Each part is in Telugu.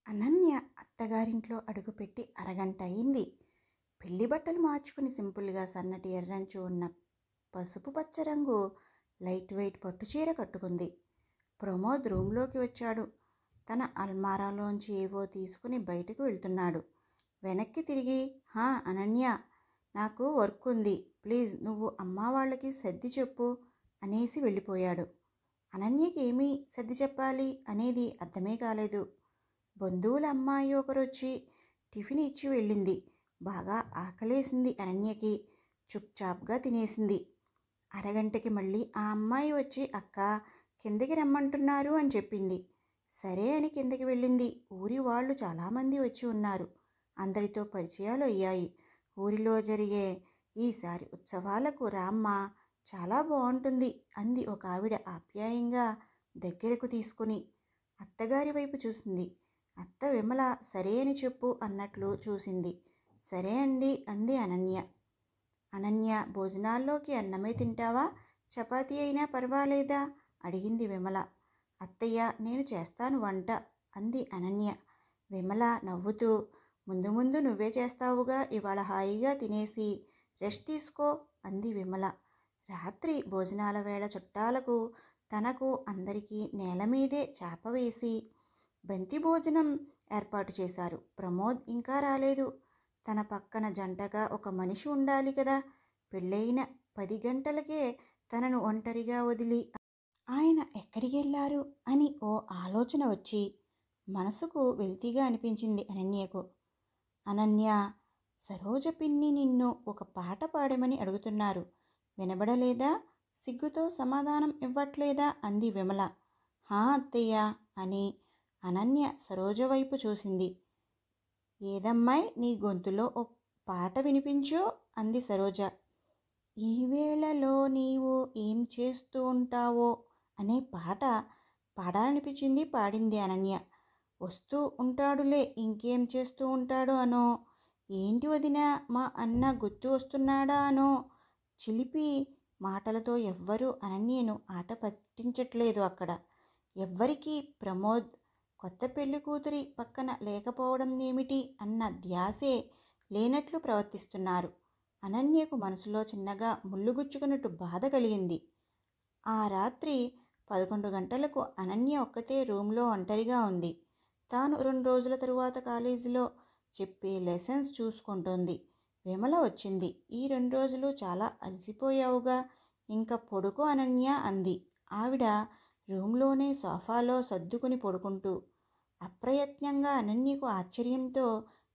అనన్య అత్తగారింట్లో అడుగుపెట్టి అరగంట అయింది. పెళ్లి బట్టలు మార్చుకుని సింపుల్గా సన్నటి ఎర్రంచు ఉన్న పసుపు పచ్చ రంగు లైట్ వెయిట్ పట్టుచీర కట్టుకుంది. ప్రమోద్ రూంలోకి వచ్చాడు. తన అల్మారాలోంచి ఏవో తీసుకుని బయటకు వెళ్తున్నాడు. వెనక్కి తిరిగి, హా అనన్య, నాకు వర్క్ ఉంది, ప్లీజ్ నువ్వు అమ్మా వాళ్ళకి సర్ది చెప్పు అనేసి వెళ్ళిపోయాడు. అనన్యకి ఏమీ సర్ది చెప్పాలి అనేది అర్థమే కాలేదు. బంధువుల అమ్మాయి ఒకరొచ్చి టిఫిన్ ఇచ్చి వెళ్ళింది. బాగా ఆకలేసింది అనన్యకి. చుప్చాప్గా తినేసింది. అరగంటకి మళ్ళీ ఆ అమ్మాయి వచ్చి అక్క కిందకి రమ్మంటున్నారు అని చెప్పింది. సరే అని కిందకి వెళ్ళింది. ఊరి వాళ్ళు చాలామంది వచ్చి ఉన్నారు. అందరితో పరిచయాలు అయ్యాయి. ఊరిలో జరిగే ఈసారి ఉత్సవాలకు రామ్మా, చాలా బాగుంటుంది అంది ఒక ఆవిడ ఆప్యాయంగా దగ్గరకు తీసుకుని. అత్తగారి వైపు చూసింది. అత్త విమల సరే అని చెప్పు అన్నట్లు చూసింది. సరే అండి అంది అనన్య. అనన్య, భోజనాల్లోకి అన్నమే తింటావా, చపాతీ అయినా పర్వాలేదా అడిగింది విమల. అత్తయ్య, నేను చేస్తాను వంట అంది అనన్య. విమల నవ్వుతూ, ముందు ముందు నువ్వే చేస్తావుగా, ఇవాళ హాయిగా తినేసి రెస్ట్ తీసుకో అంది విమల. రాత్రి భోజనాల వేళ చుట్టాలకు తనకు అందరికీ నేల మీదే చాప వేసి బంతి భోజనం ఏర్పాటు చేశారు. ప్రమోద్ ఇంకా రాలేదు. తన పక్కన జంటగా ఒక మనిషి ఉండాలి కదా. పెళ్ళైన 10 గంటలకే తనను ఒంటరిగా వదిలి ఆయన ఎక్కడికి వెళ్ళారు అని ఓ ఆలోచన వచ్చి మనసుకు వెలితిగా అనిపించింది అనన్యకు. అనన్య, సరోజ పిన్ని నిన్ను ఒక పాట పాడమని అడుగుతున్నారు, వినబడలేదా, సిగ్గుతో సమాధానం ఇవ్వట్లేదా అంది విమల. హా అత్తయ్య అని అనన్య సరోజ వైపు చూసింది. ఏదమ్మాయి, నీ గొంతులో ఓ పాట వినిపించు అంది సరోజ. ఈ వేళలో నీవు ఏం చేస్తూ ఉంటావో అనే పాట పాడాలనిపించింది. పాడింది అనన్య. వస్తూ ఉంటాడులే, ఇంకేం చేస్తూ ఉంటాడో అనో, ఏంటి వదిన మా అన్న గుర్తు వస్తున్నాడా అనో చిలిపి మాటలతో ఎవ్వరూ అనన్యను ఆట పట్టించట్లేదు. అక్కడ ఎవ్వరికీ ప్రమోద్ కొత్త పెళ్లి కూతురి పక్కన లేకపోవడం ఏమిటి అన్న ధ్యాసే లేనట్లు ప్రవర్తిస్తున్నారు. అనన్యకు మనసులో చిన్నగా ముళ్ళుగుచ్చుకున్నట్టు బాధ కలిగింది. ఆ రాత్రి 11 గంటలకు అనన్య ఒక్కతే రూంలో ఒంటరిగా ఉంది. తాను 2 రోజుల తరువాత కాలేజీలో చెప్పే లెసన్స్ చూసుకుంటోంది. విమల వచ్చింది. ఈ 2 రోజులు చాలా అలసిపోయావుగా, ఇంకా పడుకో అనన్య అంది. ఆవిడ రూంలోనే సోఫాలో సర్దుకుని పడుకుంటూ. అప్రయత్నంగా అనన్యకు ఆశ్చర్యంతో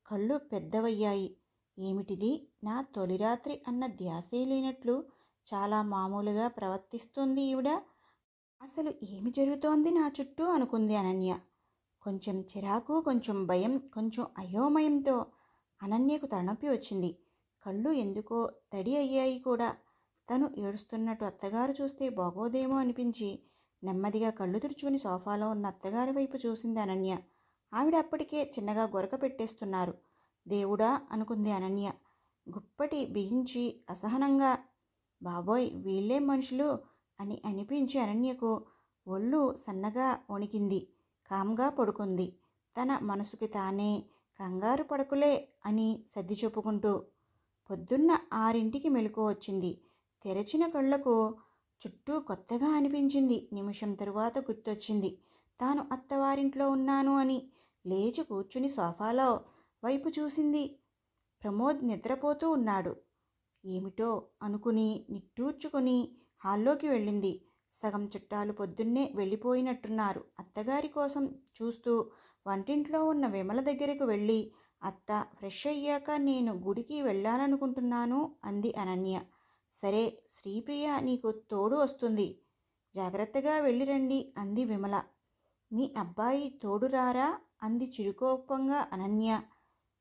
కళ్ళు పెద్దవయ్యాయి. ఏమిటిది, నా తొలి రాత్రి అన్న ధ్యాసే లేనట్లు చాలా మామూలుగా ప్రవర్తిస్తుంది ఈవిడ. అసలు ఏమి జరుగుతోంది నా చుట్టూ అనుకుంది అనన్య. కొంచెం చిరాకు, కొంచెం భయం, కొంచెం అయోమయంతో అనన్యకు తలనొప్పి వచ్చింది. కళ్ళు ఎందుకో తడి అయ్యాయి కూడా. తను ఏడుస్తున్నట్టు అత్తగారు చూస్తే బాగోదేమో అనిపించి నెమ్మదిగా కళ్ళు తుడుచుకుని సోఫాలో ఉన్న అత్తగారి వైపు చూసింది అనన్య. ఆవిడ అప్పటికే చిన్నగా గొరక పెట్టేస్తున్నారు. దేవుడా అనుకుంది అనన్య. గుప్పటి బిగించి అసహనంగా, బాబోయ్ వీళ్ళేం మనుషులు అని అనిపించి అనన్యకు ఒళ్ళు సన్నగా వణికింది. కామ్గా పడుకుంది. తన మనసుకి తానే కంగారు పడకులే అని సర్ది చెప్పుకుంటూ. పొద్దున్న 6ంటికి మెలకువ వచ్చింది. తెరచిన కళ్ళకు చుట్టూ కొత్తగా అనిపించింది. నిమిషం తరువాత గుర్తొచ్చింది తాను అత్తవారింట్లో ఉన్నాను అని. లేచి కూర్చుని సోఫాలో వైపు చూసింది. ప్రమోద్ నిద్రపోతూ ఉన్నాడు. ఏమిటో అనుకుని నిట్టూర్చుకొని హాల్లోకి వెళ్ళింది. సగం చుట్టాలు పొద్దున్నే వెళ్ళిపోయినట్టున్నారు. అత్తగారి కోసం చూస్తూ వంటింట్లో ఉన్న విమల దగ్గరకు వెళ్ళి, అత్త ఫ్రెష్ అయ్యాక నేను గుడికి వెళ్ళాలనుకుంటున్నాను అంది అనన్య. సరే, శ్రీప్రియ నీకు తోడు వస్తుంది, జాగ్రత్తగా వెళ్ళిరండి అంది విమల. మీ అబ్బాయి తోడు రారా అంది చిరుకోపంగా అనన్య.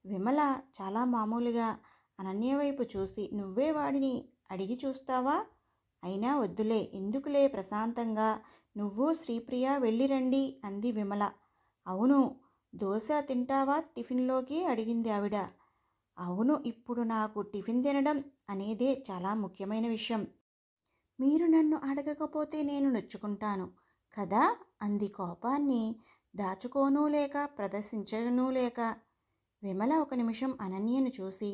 విమల చాలా మామూలుగా అనన్య వైపు చూసి, నువ్వే వాడిని అడిగి చూస్తావా, అయినా వద్దులే, ఎందుకులే, ప్రశాంతంగా నువ్వు శ్రీప్రియ వెళ్ళిరండి అంది విమల. అవును, దోశ తింటావా టిఫిన్లోకి అడిగింది ఆవిడ. అవును, ఇప్పుడు నాకు టిఫిన్ తినడం అనేదే చాలా ముఖ్యమైన విషయం. మీరు నన్ను అడగకపోతే నేను నొచ్చుకుంటాను కదా అంది కోపాన్ని దాచుకోనూ లేక ప్రదర్శించనూ లేక. విమల ఒక నిమిషం అనన్యను చూసి,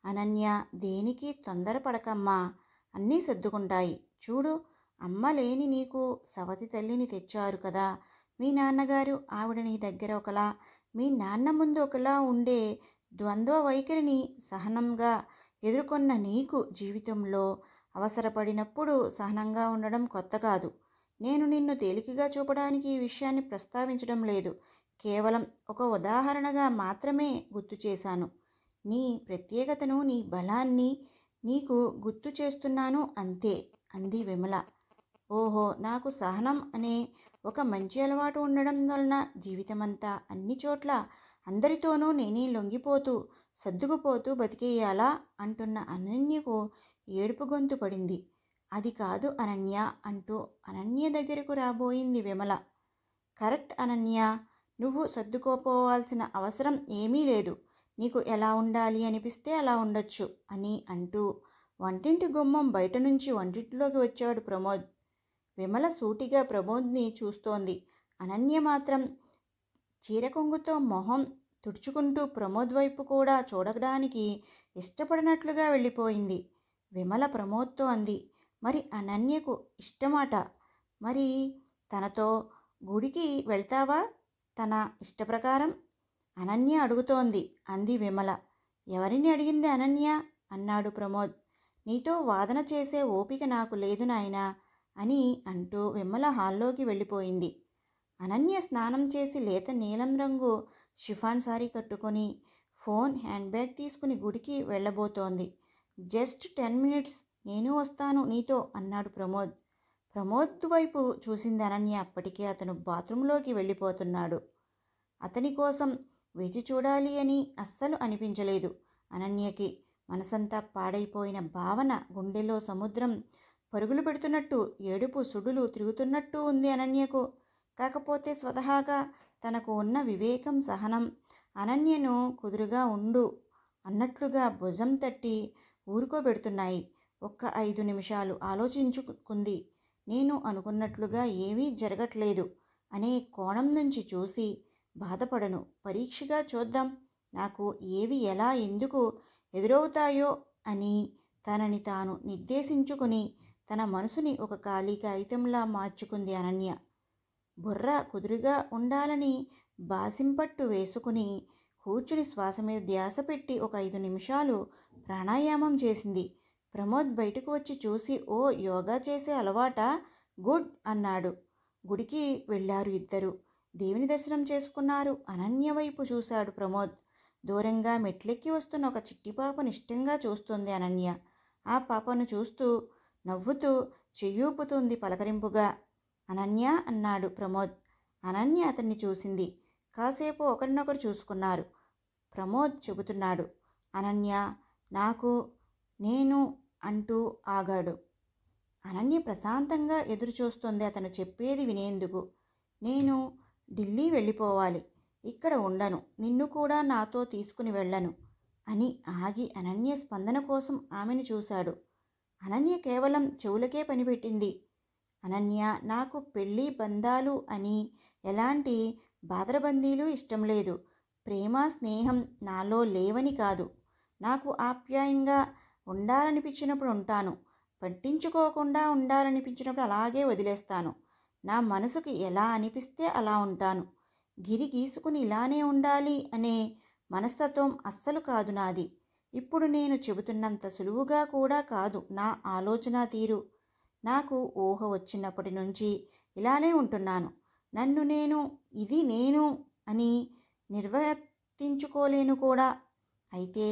అనన్య, దేనికి తొందరపడకమ్మా, అన్నీ సర్దుకుంటాయి. చూడు, అమ్మ లేని నీకు సవతి తల్లిని తెచ్చారు కదా. మీ నాన్నగారు ఆవిడ నీ దగ్గర ఒకలా, మీ నాన్న ముందు ఒకలా ఉండే ద్వంద్వ వైఖరిని సహనంగా ఎదుర్కొన్న నీకు జీవితంలో అవసరపడినప్పుడు సహనంగా ఉండడం కొత్త కాదు. నేను నిన్ను తేలికగా చూపడానికి ఈ విషయాన్ని ప్రస్తావించడం లేదు. కేవలం ఒక ఉదాహరణగా మాత్రమే గుర్తు చేశాను. నీ ప్రత్యేకతను, నీ బలాన్ని నీకు గుర్తు చేస్తున్నాను అంతే అంది విమల. ఓహో, నాకు సహనం అనే ఒక మంచి అలవాటు ఉండడం వలన జీవితమంతా అన్ని చోట్ల అందరితోనూ నేనే లొంగిపోతూ సర్దుకుపోతూ బతికేయాలా అంటున్న అనన్యకు ఏడుపు గొంతు పడింది. అది కాదు అనన్య అంటూ అనన్య దగ్గరకు రాబోయింది విమల. కరెక్ట్ అనన్య, నువ్వు సర్దుకోపోవాల్సిన అవసరం ఏమీ లేదు. నీకు ఎలా ఉండాలి అనిపిస్తే అలా ఉండొచ్చు అని అంటూ వంటింటి గుమ్మం బయట నుంచి వంటింట్లోకి వచ్చాడు ప్రమోద్. విమల సూటిగా ప్రమోద్ని చూస్తోంది. అనన్య మాత్రం చీరకొంగుతో మొహం తుడుచుకుంటూ ప్రమోద్ వైపు కూడా చూడడానికి ఇష్టపడినట్లుగా వెళ్ళిపోయింది. విమల ప్రమోద్తో అంది, మరి అనన్యకు ఇష్టమాట, మరి తనతో గుడికి వెళ్తావా తన ఇష్టప్రకారం? అనన్య అడుగుతోంది అంది విమల. ఎవరిని అడిగింది అనన్య అన్నాడు ప్రమోద్. నీతో వాదన చేసే ఓపిక నాకు లేదు నాయనా అని అంటూ విమల హాల్లోకి వెళ్ళిపోయింది. అనన్య స్నానం చేసి లేత నీలం రంగు షిఫాన్ సారీ కట్టుకొని ఫోన్ హ్యాండ్ బ్యాగ్ తీసుకుని గుడికి వెళ్ళబోతోంది. జస్ట్ 10 మినిట్స్, నేను వస్తాను నీతో అన్నాడు ప్రమోద్. ప్రమోద్ వైపు చూసింది అనన్య. అప్పటికే అతను బాత్రూంలోకి వెళ్ళిపోతున్నాడు. అతని కోసం వేచి చూడాలి అని అస్సలు అనిపించలేదు అనన్యకి. మనసంతా పాడైపోయిన భావన, గుండెలో సముద్రం పరుగులు పెడుతున్నట్టు, ఏడుపు సుడులు తిరుగుతున్నట్టు ఉంది అనన్యకు. కాకపోతే స్వతహాగా తనకు ఉన్న వివేకం, సహనం అనన్యను కుదురుగా ఉండు అన్నట్లుగా భుజం తట్టి ఊరుకోబెడుతున్నాయి. ఒక్క 5 నిమిషాలు ఆలోచించుకుంది. నేను అనుకున్నట్లుగా ఏమీ జరగట్లేదు అనే కోణం నుంచి చూసి బాధపడను. పరీక్షగా చూద్దాం, నాకు ఏవి ఎలా ఎందుకు ఎదురవుతాయో అని తనని తాను నిర్దేశించుకుని తన మనసుని ఒక ఖాళీ కాగితంలా మార్చుకుంది అనన్య. బుర్ర కుదురుగా ఉండాలని బాసింపట్టు వేసుకుని కూర్చుని శ్వాస మీద ధ్యాస పెట్టి ఒక 5 నిమిషాలు ప్రాణాయామం చేసింది. ప్రమోద్ బయటకు వచ్చి చూసి, ఓ, యోగా చేసే అలవాటా, గుడ్ అన్నాడు. గుడికి వెళ్ళారు ఇద్దరు. దేవుని దర్శనం చేసుకున్నారు. అనన్య వైపు చూశాడు ప్రమోద్. దూరంగా మెట్లెక్కి వస్తున్న ఒక చిట్టి పాపను ఇష్టంగా చూస్తుంది అనన్య. ఆ పాపను చూస్తూ నవ్వుతూ చెయ్యూపుతుంది పలకరింపుగా. అనన్య అన్నాడు ప్రమోద్. అనన్య అతన్ని చూసింది. కాసేపు ఒకరినొకరు చూసుకున్నారు. ప్రమోద్ చెబుతున్నాడు. అనన్య, నాకు, నేను అంటూ ఆగాడు. అనన్య ప్రశాంతంగా ఎదురు చూస్తుంది అతను చెప్పేది వినేందుకు. నేను ఢిల్లీ వెళ్ళిపోవాలి, ఇక్కడ ఉండను, నిన్ను కూడా నాతో తీసుకుని వెళ్ళను అని ఆగి అనన్య స్పందన కోసం ఆమెను చూశాడు. అనన్య కేవలం చెవులకే పనిపెట్టింది. అనన్య, నాకు పెళ్ళి, బంధాలు అని ఎలాంటి బాదరబందీలు ఇష్టం లేదు. ప్రేమ, స్నేహం నాలో లేవని కాదు. నాకు ఆప్యాయంగా ఉండాలనిపించినప్పుడు ఉంటాను, పట్టించుకోకుండా ఉండాలనిపించినప్పుడు అలాగే వదిలేస్తాను. నా మనసుకి ఎలా అనిపిస్తే అలా ఉంటాను. గిరి గీసుకుని ఇలానే ఉండాలి అనే మనస్తత్వం అస్సలు కాదు నాది. ఇప్పుడు నేను చెబుతున్నంత సులువుగా కూడా కాదు నా ఆలోచన తీరు. నాకు ఊహ వచ్చినప్పటి నుంచి ఇలానే ఉంటున్నాను. నన్ను నేను, ఇది నేను అని నిర్వర్తించుకోలేను కూడా. అయితే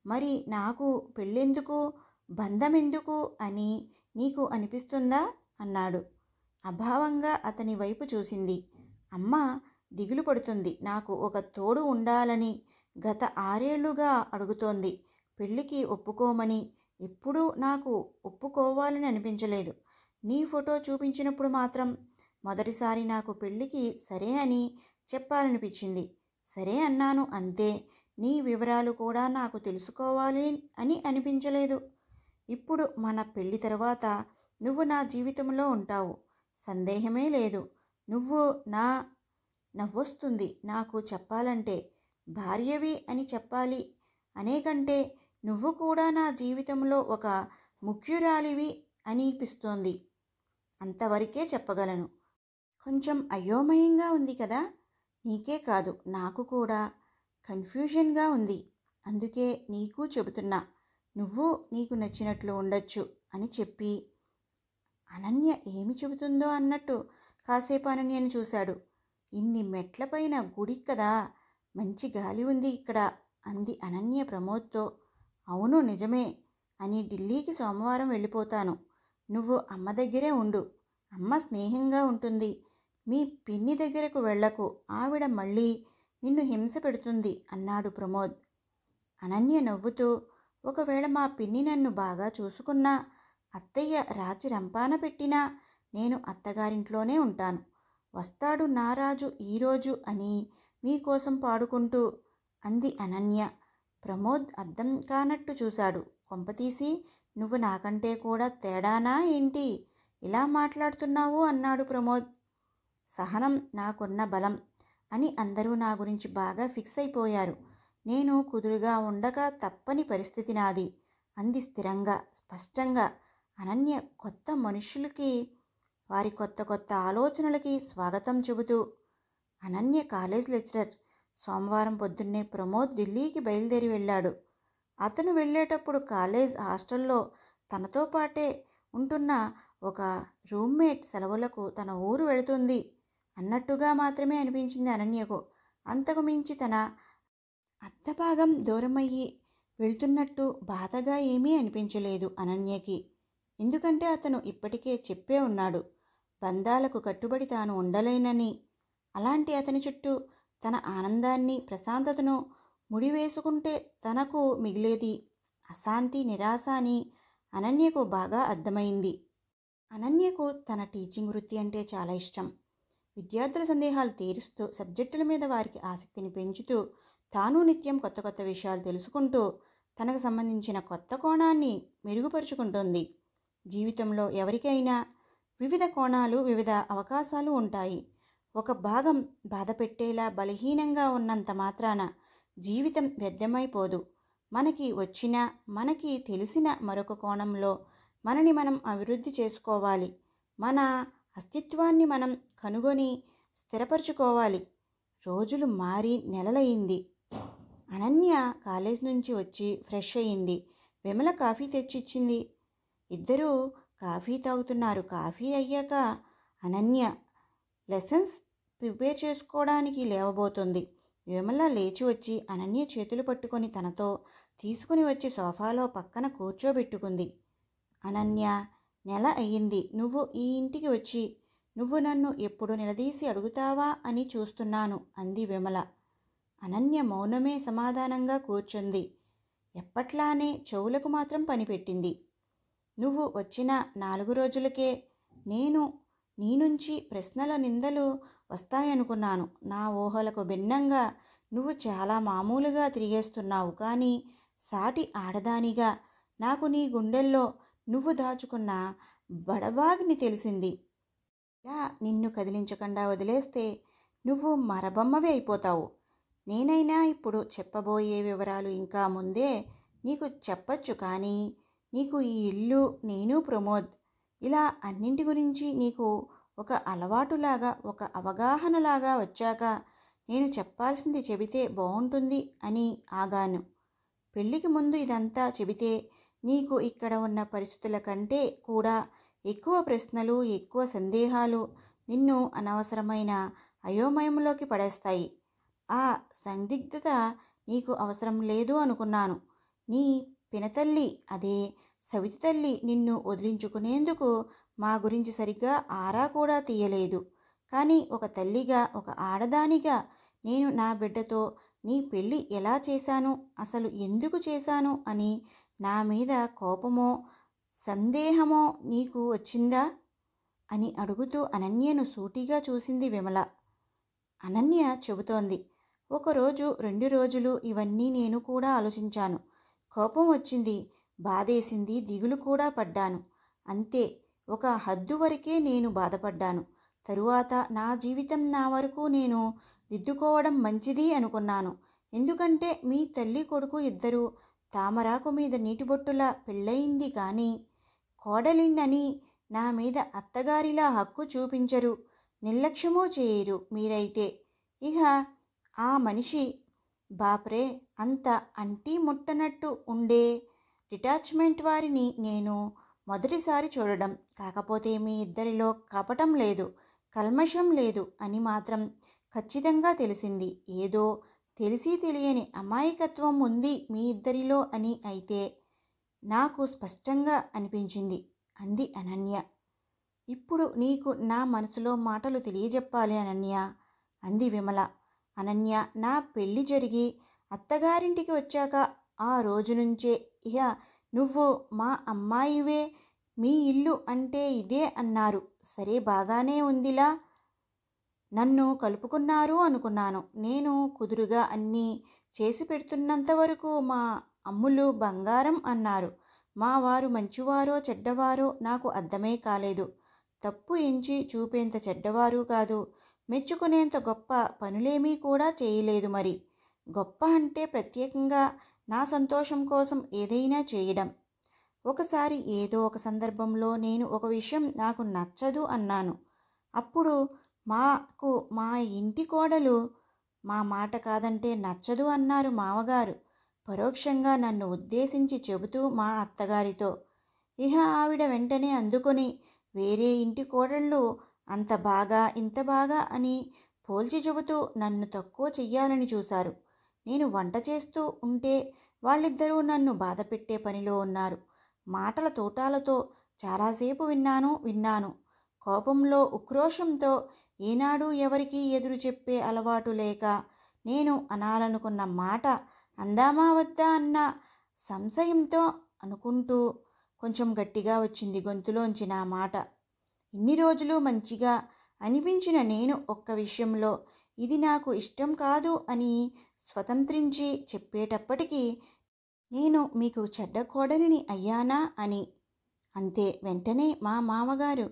మరి నాకు పెళ్ళెందుకు, బంధమెందుకు అని నీకు అనిపిస్తుందా అన్నాడు. అభావంగా అతని వైపు చూసింది. అమ్మ దిగులు పడుతుంది. నాకు ఒక తోడు ఉండాలని గత 6 ఏళ్లుగా అడుగుతోంది. పెళ్ళికి ఒప్పుకోమని. ఎప్పుడూ నాకు ఒప్పుకోవాలని అనిపించలేదు. నీ ఫోటో చూపించినప్పుడు మాత్రం మొదటిసారి నాకు పెళ్ళికి సరే అని చెప్పాలనిపించింది. సరే అన్నాను అంతే. నీ వివరాలు కూడా నాకు తెలుసుకోవాలి అని అనిపించలేదు. ఇప్పుడు మన పెళ్ళి తర్వాత నువ్వు నా జీవితంలో ఉంటావు, సందేహమే లేదు. నువ్వు నా నవ్వొస్తుంది నాకు చెప్పాలంటే. భార్యవి అని చెప్పాలి అనే కంటే నువ్వు కూడా నా జీవితంలో ఒక ముఖ్యురాలివి అనిపిస్తోంది. అంతవరకే చెప్పగలను. కొంచెం అయోమయంగా ఉంది కదా? నీకే కాదు నాకు కూడా కన్ఫ్యూజన్గా ఉంది. అందుకే నీకు చెబుతున్నా. నువ్వు నీకు నచ్చినట్లు ఉండొచ్చు అని చెప్పి అనన్య ఏమి చెబుతుందో అన్నట్టు కాసేపు అనన్యను చూశాడు. ఇన్ని మెట్లపైన గుడి కదా, మంచి గాలి ఉంది ఇక్కడ అంది అనన్య ప్రమోద్తో. అవును నిజమే అని ఢిల్లీకి సోమవారం వెళ్ళిపోతాను. నువ్వు అమ్మ దగ్గరే ఉండు. అమ్మ స్నేహంగా ఉంటుంది. మీ పిన్ని దగ్గరకు వెళ్ళకు, ఆవిడ మళ్ళీ నిన్ను హింస పెడుతుంది అన్నాడు ప్రమోద్. అనన్య నవ్వుతూ, ఒకవేళ మా పిన్ని నన్ను బాగా చూసుకున్నా, అత్తయ్య రాజు రంపాన పెట్టినా నేను అత్తగారింట్లోనే ఉంటాను. వస్తాడు నా రాజు ఈరోజు అని మీకోసం పాడుకుంటూ అంది అనన్య. ప్రమోద్ అర్థం కానట్టు చూశాడు. కొంపతీసి నువ్వు నాకంటే కూడా తేడానా ఏంటి ఇలా మాట్లాడుతున్నావు అన్నాడు ప్రమోద్. సహనం నాకున్న బలం అని అందరూ నా గురించి బాగా ఫిక్స్ అయిపోయారు. నేను కుదురుగా ఉండక తప్పని పరిస్థితి నాది అంది స్థిరంగా, స్పష్టంగా. అనన్య కొత్త మనుషులకి, వారి కొత్త కొత్త ఆలోచనలకి స్వాగతం చెబుతూ. Ananya college lecturer. సోమవారం పొద్దున్నే ప్రమోద్ ఢిల్లీకి బయలుదేరి వెళ్ళాడు. అతను వెళ్ళేటప్పుడు కాలేజ్ హాస్టల్లో తనతో పాటే ఉంటున్న ఒక రూమ్మేట్ సెలవులకు తన ఊరు వెళుతుంది అన్నట్టుగా మాత్రమే అనిపించింది అనన్యకు. అంతకు మించి తన అత్తభాగం దూరమయ్యి వెళ్తున్నట్టు బాధగా ఏమీ అనిపించలేదు అనన్యకి. ఎందుకంటే అతను ఇప్పటికే చెప్పే ఉన్నాడు, బంధాలకు కట్టుబడి తాను ఉండలేనని. అలాంటి అతని చుట్టూ తన ఆనందాన్ని, ప్రశాంతతను ముడివేసుకుంటే తనకు మిగిలేది అశాంతి, నిరాశ అని అనన్యకు బాగా అర్థమైంది. అనన్యకు తన టీచింగ్ వృత్తి అంటే చాలా ఇష్టం. విద్యార్థుల సందేహాలు తీరుస్తూ, సబ్జెక్టుల మీద వారికి ఆసక్తిని పెంచుతూ, తాను నిత్యం కొత్త కొత్త విషయాలు తెలుసుకుంటూ తనకు సంబంధించిన కొత్త కోణాన్ని మెరుగుపరుచుకుంటుంది. జీవితంలో ఎవరికైనా వివిధ కోణాలు, వివిధ అవకాశాలు ఉంటాయి. ఒక భాగం బాధ పెట్టేలా బలహీనంగా ఉన్నంత మాత్రాన జీవితం వ్యర్థమైపోదు. మనకి వచ్చిన, మనకి తెలిసిన మరొక కోణంలో మనని మనం అభివృద్ధి చేసుకోవాలి. మన అస్తిత్వాన్ని మనం కనుగొని స్థిరపరచుకోవాలి. రోజులు మారి నెలలయ్యింది. అనన్య కాలేజ్ నుంచి వచ్చి ఫ్రెష్ అయ్యింది. విమల కాఫీ తెచ్చిచ్చింది. ఇద్దరూ కాఫీ తాగుతున్నారు. కాఫీ అయ్యాక అనన్య లెసన్స్ ప్రిపేర్ చేసుకోవడానికి లేవబోతుంది. విమల లేచి వచ్చి అనన్య చేతులు పట్టుకొని తనతో తీసుకుని వచ్చి సోఫాలో పక్కన కూర్చోబెట్టుకుంది. అనన్య, నెల అయ్యింది నువ్వు ఈ ఇంటికి వచ్చి. నువ్వు నన్ను ఎప్పుడు నిలదీసి అడుగుతావా అని చూస్తున్నాను అంది విమల. అనన్య మౌనమే సమాధానంగా కూర్చుంది. ఎప్పట్లానే చెవులకు మాత్రం పనిపెట్టింది. నువ్వు వచ్చిన 4 రోజులకే నేను నీ నుంచి ప్రశ్నల నిందలు వస్తాయనుకున్నాను. నా ఊహలకు భిన్నంగా నువ్వు చాలా మామూలుగా తిరిగేస్తున్నావు. కానీ సాటి ఆడదానిగా నాకు నీ గుండెల్లో నువ్వు దాచుకున్న బడబాగ్ని తెలిసింది. ఇలా నిన్ను కదిలించకుండా వదిలేస్తే నువ్వు మరబొమ్మవే అయిపోతావు. నేనైనా ఇప్పుడు చెప్పబోయే వివరాలు ఇంకా ముందే నీకు చెప్పచ్చు. కానీ నీకు ఈ ఇల్లు, నేను, ప్రమోద్ ఇలా అన్నింటి గురించి నీకు ఒక అలవాటులాగా, ఒక అవగాహనలాగా వచ్చాక నేను చెప్పాల్సింది చెబితే బాగుంటుంది అని ఆగాను. పెళ్ళికి ముందు ఇదంతా చెబితే నీకు ఇక్కడ ఉన్న పరిస్థితుల కంటే కూడా ఎక్కువ ప్రశ్నలు, ఎక్కువ సందేహాలు నిన్ను అనవసరమైన అయోమయంలోకి పడేస్తాయి. ఆ సందిగ్ధత నీకు అవసరం లేదు అనుకున్నాను. నీ పినతల్లి, అదే సవితి తల్లి నిన్ను వదిలించుకునేందుకు మా గురించి సరిగ్గా ఆరా కూడా తీయలేదు. కానీ ఒక తల్లిగా, ఒక ఆడదానిగా నేను నా బిడ్డతో నీ పెళ్ళి ఎలా చేశాను, అసలు ఎందుకు చేశాను అని నా మీద కోపమో సందేహమో నీకు వచ్చిందా అని అడుగుతూ అనన్యను సూటిగా చూసింది విమల. అనన్య చెబుతోంది, 1 రోజు 2 రోజులు ఇవన్నీ నేను కూడా ఆలోచించాను. కోపం వచ్చింది, బాధేసింది, దిగులు కూడా పడ్డాను. అంతే, ఒక హద్దు వరకే నేను బాధపడ్డాను. తరువాత నా జీవితం నా వరకు నేను దిద్దుకోవడం మంచిది అనుకున్నాను. ఎందుకంటే మీ తల్లి కొడుకు ఇద్దరు తామరాకు మీద నీటిబొట్టులా పెళ్ళయింది కానీ కోడలిండని నా మీద అత్తగారిలా హక్కు చూపించరు, నిర్లక్ష్యమూ చేయరు మీరైతే. ఇహ ఆ మనిషి బాప్రే అంత అంటీ ముట్టనట్టు ఉండే డిటాచ్మెంట్ వారిని నేను మొదటిసారి చూడడం. కాకపోతే మీ ఇద్దరిలో కపటం లేదు, కల్మషం లేదు అని మాత్రం ఖచ్చితంగా తెలిసింది. ఏదో తెలిసి తెలియని అమాయకత్వం ఉంది మీ ఇద్దరిలో అని అయితే నాకు స్పష్టంగా అనిపించింది అంది అనన్య. ఇప్పుడు నీకు నా మనసులో మాటలు తెలియజెప్పాలి అనన్య అంది విమల. అనన్య, నా పెళ్ళి జరిగి అత్తగారింటికి వచ్చాక ఆ రోజు నుంచే ఇహ నువ్వు మా అమ్మాయివే, మీ ఇల్లు అంటే ఇదే అన్నారు. సరే బాగానే ఉందిలా, నన్ను కలుపుకున్నారు అనుకున్నాను. నేను కుదురుగా అన్నీ చేసి పెడుతున్నంత వరకు మా అమ్ములు బంగారం అన్నారు. మా వారు మంచివారో చెడ్డవారో నాకు అర్థమే కాలేదు. తప్పు ఎంచి చూపేంత చెడ్డవారు కాదు, మెచ్చుకునేంత గొప్ప పనులేమీ కూడా చేయలేదు. మరి గొప్ప అంటే ప్రత్యేకంగా నా సంతోషం కోసం ఏదైనా చేయడం. ఒకసారి ఏదో ఒక సందర్భంలో నేను ఒక విషయం నాకు నచ్చదు అన్నాను. అప్పుడు మా ఇంటి కోడలు మా మాట కాదంటే నచ్చదు అన్నారు మామగారు, పరోక్షంగా నన్ను ఉద్దేశించి చెబుతూ మా అత్తగారితో. ఇహ ఆవిడ వెంటనే అందుకొని వేరే ఇంటి కోడళ్ళు అంత బాగా ఇంత బాగా అని పోల్చి చెబుతూ నన్ను తక్కువ చెయ్యాలని చూశారు. నేను వంట చేస్తూ ఉంటే వాళ్ళిద్దరూ నన్ను బాధపెట్టే పనిలో ఉన్నారు. మాటల తోటాలతో చాలాసేపు విన్నాను. కోపంలో ఉక్రోషంతో ఏనాడు ఎవరికీ ఎదురు చెప్పే అలవాటు లేక నేను అనాలనుకున్న మాట అందామా వద్దా అన్న సంశయంతో అనుకుంటూ కొంచెం గట్టిగా వచ్చింది గొంతులోంచి నా మాట. ఇన్ని రోజులు మంచిగా అనిపించిన నేను ఒక్క విషయంలో ఇది నాకు ఇష్టం కాదు అని స్వతంత్రించి చెప్పేటప్పటికీ నేను మీకు చెడ్డ కోడలిని అయ్యానా అని. అంతే. వెంటనే మా మామగారు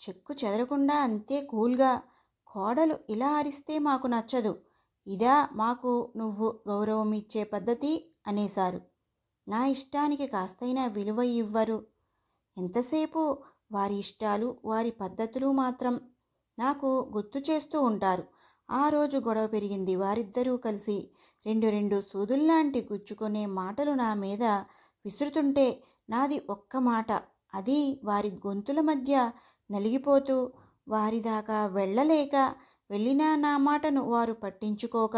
చెక్కు చెదరకుండా అంతే కూల్గా, కోడలు ఇలా అరిస్తే మాకు నచ్చదు, ఇదా మాకు నువ్వు గౌరవం ఇచ్చే పద్ధతి అనేశారు. నా ఇష్టానికి కాస్తైనా విలువ ఇవ్వరు. ఎంతసేపు వారి ఇష్టాలు వారి పద్ధతులు మాత్రం నాకు గుర్తు చేస్తూ ఉంటారు. ఆ రోజు గొడవ పెరిగింది. వారిద్దరూ కలిసి రెండు సూదుల్లాంటి గుచ్చుకునే మాటలు నా మీద విసురుతుంటే నాది ఒక్క మాట, అది వారి గొంతుల మధ్య నలిగిపోతూ వారి దాకా వెళ్ళలేక, వెళ్ళినా నా మాటను వారు పట్టించుకోక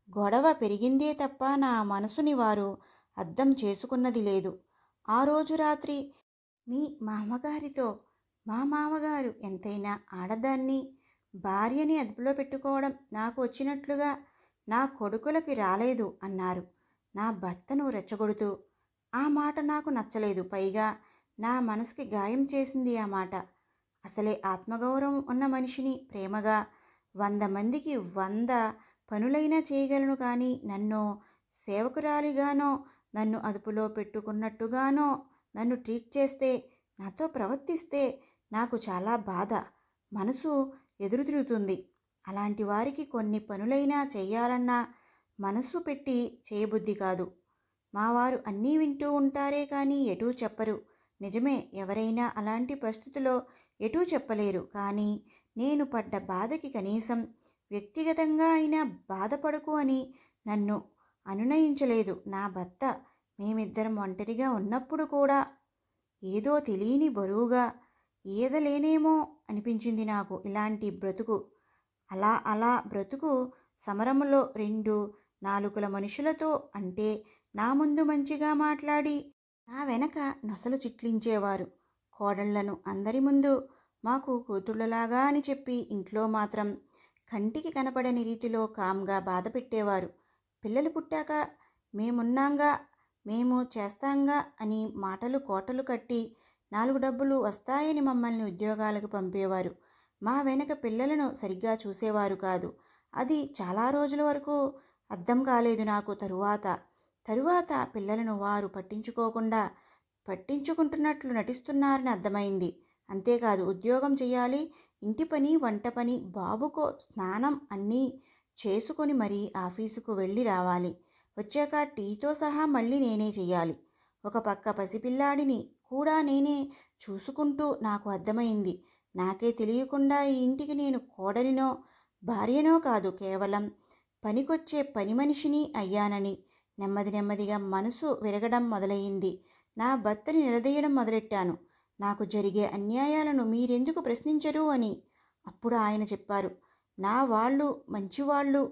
గొడవ పెరిగిందే తప్ప నా మనసుని వారు అర్థం చేసుకున్నది లేదు. ఆ రోజు రాత్రి మీ మామగారితో మా మామగారు ఎంతైనా ఆడదాన్ని, భార్యని అదుపులో పెట్టుకోవడం నాకు వచ్చినట్లుగా నా కొడుకులకి రాలేదు అన్నారు నా భర్తను రెచ్చగొడుతూ. ఆ మాట నాకు నచ్చలేదు. పైగా నా మనసుకి గాయం చేసింది ఆ మాట. అసలే ఆత్మగౌరవం ఉన్న మనిషిని ప్రేమగా 100 మందికి 100 పనులైనా చేయగలను కానీ నన్ను సేవకురాలిగానో, నన్ను అదుపులో పెట్టుకున్నట్టుగానో నన్ను ట్రీట్ చేస్తే, నాతో ప్రవర్తిస్తే నాకు చాలా బాధ, మనసు ఎదురు తిరుగుతుంది. అలాంటి వారికి కొన్ని పనులైనా చేయాలన్నా మనసు పెట్టి చేయబుద్ధి కాదు. మా వారు అన్నీ వింటూ ఉంటారే కానీ ఎటూ చెప్పరు. నిజమే, ఎవరైనా అలాంటి పరిస్థితుల్లో ఎటూ చెప్పలేరు. కానీ నేను పడ్డ బాధకి కనీసం వ్యక్తిగతంగా అయినా బాధపడకు అని నన్ను అనునయించలేదు నా భర్త. మేమిద్దరం ఒంటరిగా ఉన్నప్పుడు కూడా ఏదో తెలియని బరువుగా ఈదలేనేమో అనిపించింది నాకు ఇలాంటి బ్రతుకు. అలా బ్రతుకు సమరంలో 2 నాలుకల మనుషులతో, అంటే నా ముందు మంచిగా మాట్లాడి నా వెనక నొసలు చిట్లించేవారు. కోడళ్లను అందరి ముందు మాకు కూతుళ్ళలాగా అని చెప్పి ఇంట్లో మాత్రం కంటికి కనపడని రీతిలో కామ్గా బాధ పెట్టేవారు. పిల్లలు పుట్టాక మేమున్నాంగా, మేము చేస్తాంగా అని మాటలు కోటలు కట్టి 4 డబ్బులు వస్తాయని మమ్మల్ని ఉద్యోగాలకు పంపేవారు. మా వెనక పిల్లలను సరిగ్గా చూసేవారు కాదు. అది చాలా రోజుల వరకు అర్థం కాలేదు నాకు. తరువాత పిల్లలను వారు పట్టించుకుంటున్నట్లు నటిస్తున్నారని అర్థమైంది. అంతేకాదు, ఉద్యోగం చేయాలి, ఇంటి పని, వంట పని, బాబుకో స్నానం అన్నీ చేసుకొని మరీ ఆఫీసుకు వెళ్ళి రావాలి. వచ్చాక టీతో సహా మళ్ళీ నేనే చెయ్యాలి. ఒక పక్క పసిపిల్లాడిని కూడా నేనే చూసుకుంటూ నాకు అర్థమైంది. నాకే తెలియకుండా ఈ ఇంటికి నేను కోడలినో భార్యనో కాదు, కేవలం పనికొచ్చే పని మనిషిని అయ్యానని నెమ్మదిగా మనసు విరగడం మొదలయ్యింది. నా భర్తని నిలదీయడం మొదలెట్టాను. నాకు జరిగే అన్యాయాలను మీరెందుకు ప్రశ్నించరు అని. అప్పుడు ఆయన చెప్పారు, నా వాళ్ళు మంచివాళ్ళు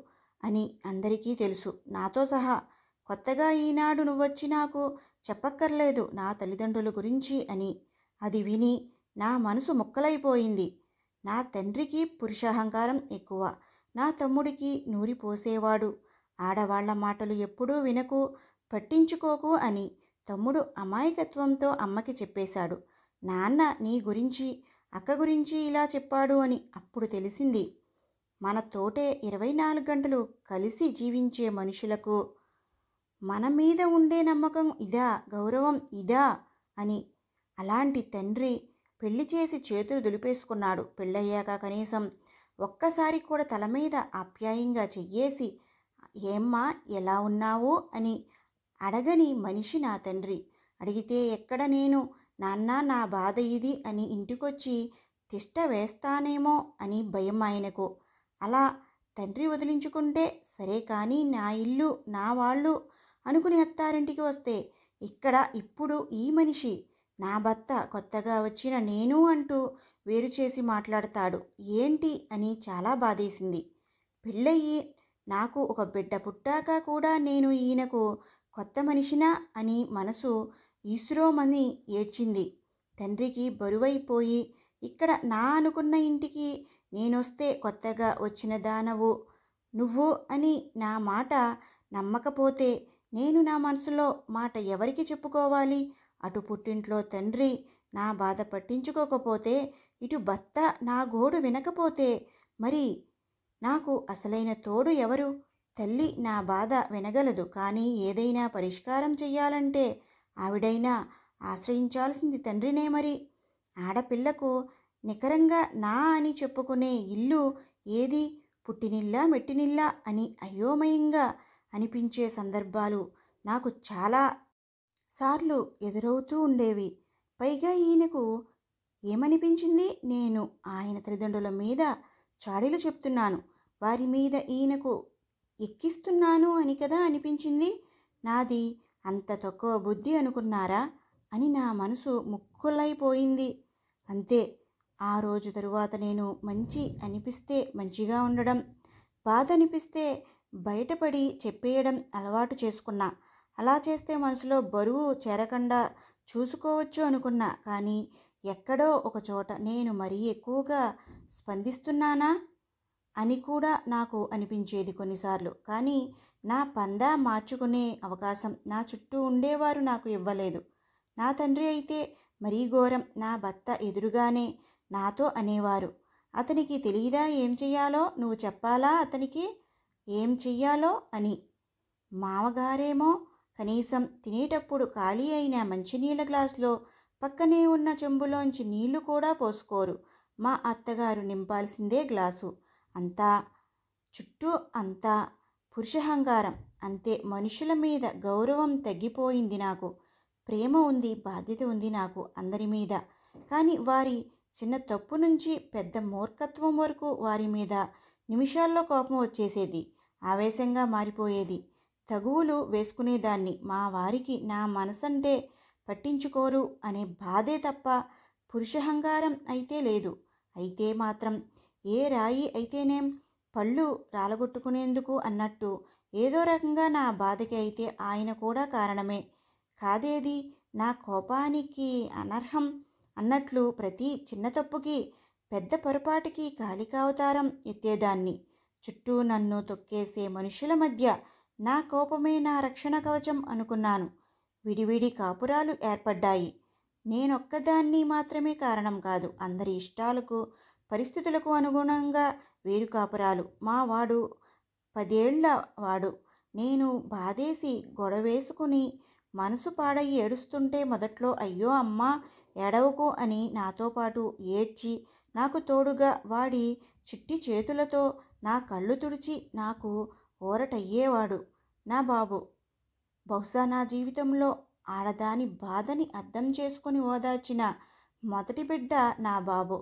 అని అందరికీ తెలుసు, నాతో సహా. కొత్తగా ఈనాడు నువ్వొచ్చి నాకు చెప్పక్కర్లేదు నా తల్లిదండ్రుల గురించి అని. అది విని నా మనసు ముక్కలైపోయింది. నా తండ్రికి పురుషాహంకారం ఎక్కువ. నా తమ్ముడికి నూరిపోసేవాడు. ఆడవాళ్ల మాటలు ఎప్పుడూ వినకు, పట్టించుకోకు అని తమ్ముడు అమాయకత్వంతో అమ్మకి చెప్పేశాడు. నాన్న నీ గురించి, అక్క గురించి ఇలా చెప్పాడు అని. అప్పుడు తెలిసింది, మన తోటే 24 గంటలు కలిసి జీవించే మనుషులకు మన మీద ఉండే నమ్మకం ఇదా, గౌరవం ఇదా అని. అలాంటి తండ్రి పెళ్లి చేసి చేతులు దులిపేసుకున్నాడు. పెళ్ళయ్యాక కనీసం ఒక్కసారి కూడా తల మీద ఆప్యాయంగా చెయ్యేసి ఏమ్మా ఎలా ఉన్నావు అని అడగని మనిషి నా తండ్రి. అడిగితే ఎక్కడ నేను నాన్న నా బాధ ఇది అని ఇంటికొచ్చి తిష్ట వేస్తానేమో అని భయం ఆయనకు. అలా తండ్రి వదిలించుకుంటే సరే, కానీ నా ఇల్లు నా వాళ్ళు అనుకుని అత్తారింటికి వస్తే ఇక్కడ ఇప్పుడు ఈ మనిషి నా భర్త, కొత్తగా వచ్చిన నేను అంటూ వేరు చేసి మాట్లాడతాడు ఏంటి అని చాలా బాధేసింది. పెళ్ళయి నాకు ఒక బిడ్డ పుట్టాక కూడా నేను ఈయనకు కొత్త మనిషినా అని మనసు ఈశ్రోమని ఏడ్చింది. తండ్రికి బరువైపోయి ఇక్కడ నా అనుకున్న ఇంటికి నేనొస్తే కొత్తగా వచ్చిన దానవు నువ్వు అని నా మాట నమ్మకపోతే నేను నా మనసులో మాట ఎవరికి చెప్పుకోవాలి? అటు పుట్టింట్లో తండ్రి నా బాధ పట్టించుకోకపోతే, ఇటు భర్త నా గోడు వినకపోతే మరి నాకు అసలైన తోడు ఎవరు? తల్లి నా బాధ వినగలదు, కానీ ఏదైనా పరిష్కారం చెయ్యాలంటే ఆవిడైనా ఆశ్రయించాల్సింది తండ్రినే. మరి ఆడపిల్లకు నికరంగా నా అని చెప్పుకునే ఇల్లు ఏది? పుట్టినిల్లా మెట్టినిల్లా అని అయోమయంగా అనిపించే సందర్భాలు నాకు చాలా సార్లు ఎదురవుతూ ఉండేవి. పైగా ఈయనకు ఏమనిపించింది? నేను ఆయన తల్లిదండ్రుల మీద చాడీలు చెప్తున్నాను, వారి మీద ఈయనకు ఎక్కిస్తున్నాను అని కదా అనిపించింది. నాది అంత తక్కువ బుద్ధి అనుకున్నారా అని నా మనసు ముక్కులైపోయింది. అంతే. ఆ రోజు తరువాత నేను మంచి అనిపిస్తే మంచిగా ఉండడం, బాధ అనిపిస్తే బయటపడి చెప్పేయడం అలవాటు చేసుకున్నా. అలా చేస్తే మనసులో బరువు చేరకుండా చూసుకోవచ్చు అనుకున్నా. కానీ ఎక్కడో ఒక చోట నేను మరీ ఎక్కువగా స్పందిస్తున్నానా అని కూడా నాకు అనిపించేది కొన్నిసార్లు. కానీ నా పందా మార్చుకునే అవకాశం నా చుట్టూ ఉండేవారు నాకు ఇవ్వలేదు. నా తండ్రి అయితే మరీ ఘోరం. నా భర్త ఎదురుగానే నాతో అనేవారు, అతనికి తెలియదా ఏం చెయ్యాలో? నువ్వు చెప్పాలా అతనికి ఏం చెయ్యాలో అని. మామగారేమో కనీసం తినేటప్పుడు ఖాళీ అయిన మంచినీళ్ళ గ్లాసులో పక్కనే ఉన్న చెంబులోంచి నీళ్లు కూడా పోసుకోరు. మా అత్తగారు నింపాల్సిందే గ్లాసు. అంతా చుట్టూ అంతా పురుషహంకారం. అంతే. మనుషుల మీద గౌరవం తగ్గిపోయింది నాకు. ప్రేమ ఉంది, బాధ్యత ఉంది నాకు అందరి మీద. కానీ వారి చిన్న తప్పు నుంచి పెద్ద మూర్ఖత్వం వరకు వారి మీద నిమిషాల్లో కోపం వచ్చేసేది, ఆవేశంగా మారిపోయేది. తగువులు వేసుకునేదాన్ని. మా వారికి నా మనసంటే పట్టించుకోరు అనే బాధే తప్ప పురుషహంకారం అయితే లేదు. అయితే మాత్రం ఏ రాయి అయితేనేం పళ్ళు రాలగొట్టుకునేందుకు అన్నట్టు ఏదో రకంగా నా బాధకి అయితే ఆయన కూడా కారణమే. కాదేది నా కోపానికి అనర్హం అన్నట్లు ప్రతి చిన్న తప్పుకి, పెద్ద పొరపాటుకి కాళికావతారం ఎత్తేదాన్ని. చుట్టూ నన్ను తొక్కేసే మనుషుల మధ్య నా కోపమే నా రక్షణ కవచం అనుకున్నాను. విడివిడి కాపురాలు ఏర్పడ్డాయి. నేనొక్కదాన్ని మాత్రమే కారణం కాదు. అందరి ఇష్టాలకు, పరిస్థితులకు అనుగుణంగా వేరు కాపురాలు. మా వాడు 10 ఏళ్ల వాడు. నేను బాధేసి గొడవేసుకుని మనసు పాడయి ఏడుస్తుంటే మొదట్లో అయ్యో అమ్మా ఏడవకు అని నాతో పాటు ఏడ్చి నాకు తోడుగా వాడి చిట్టి చేతులతో నా కళ్ళు తుడిచి నాకు ఊరటయ్యేవాడు నా బాబు. బహుశా నా జీవితంలో ఆడదాని బాధని అర్థం చేసుకుని ఓదార్చిన మొదటి బిడ్డ నా బాబు.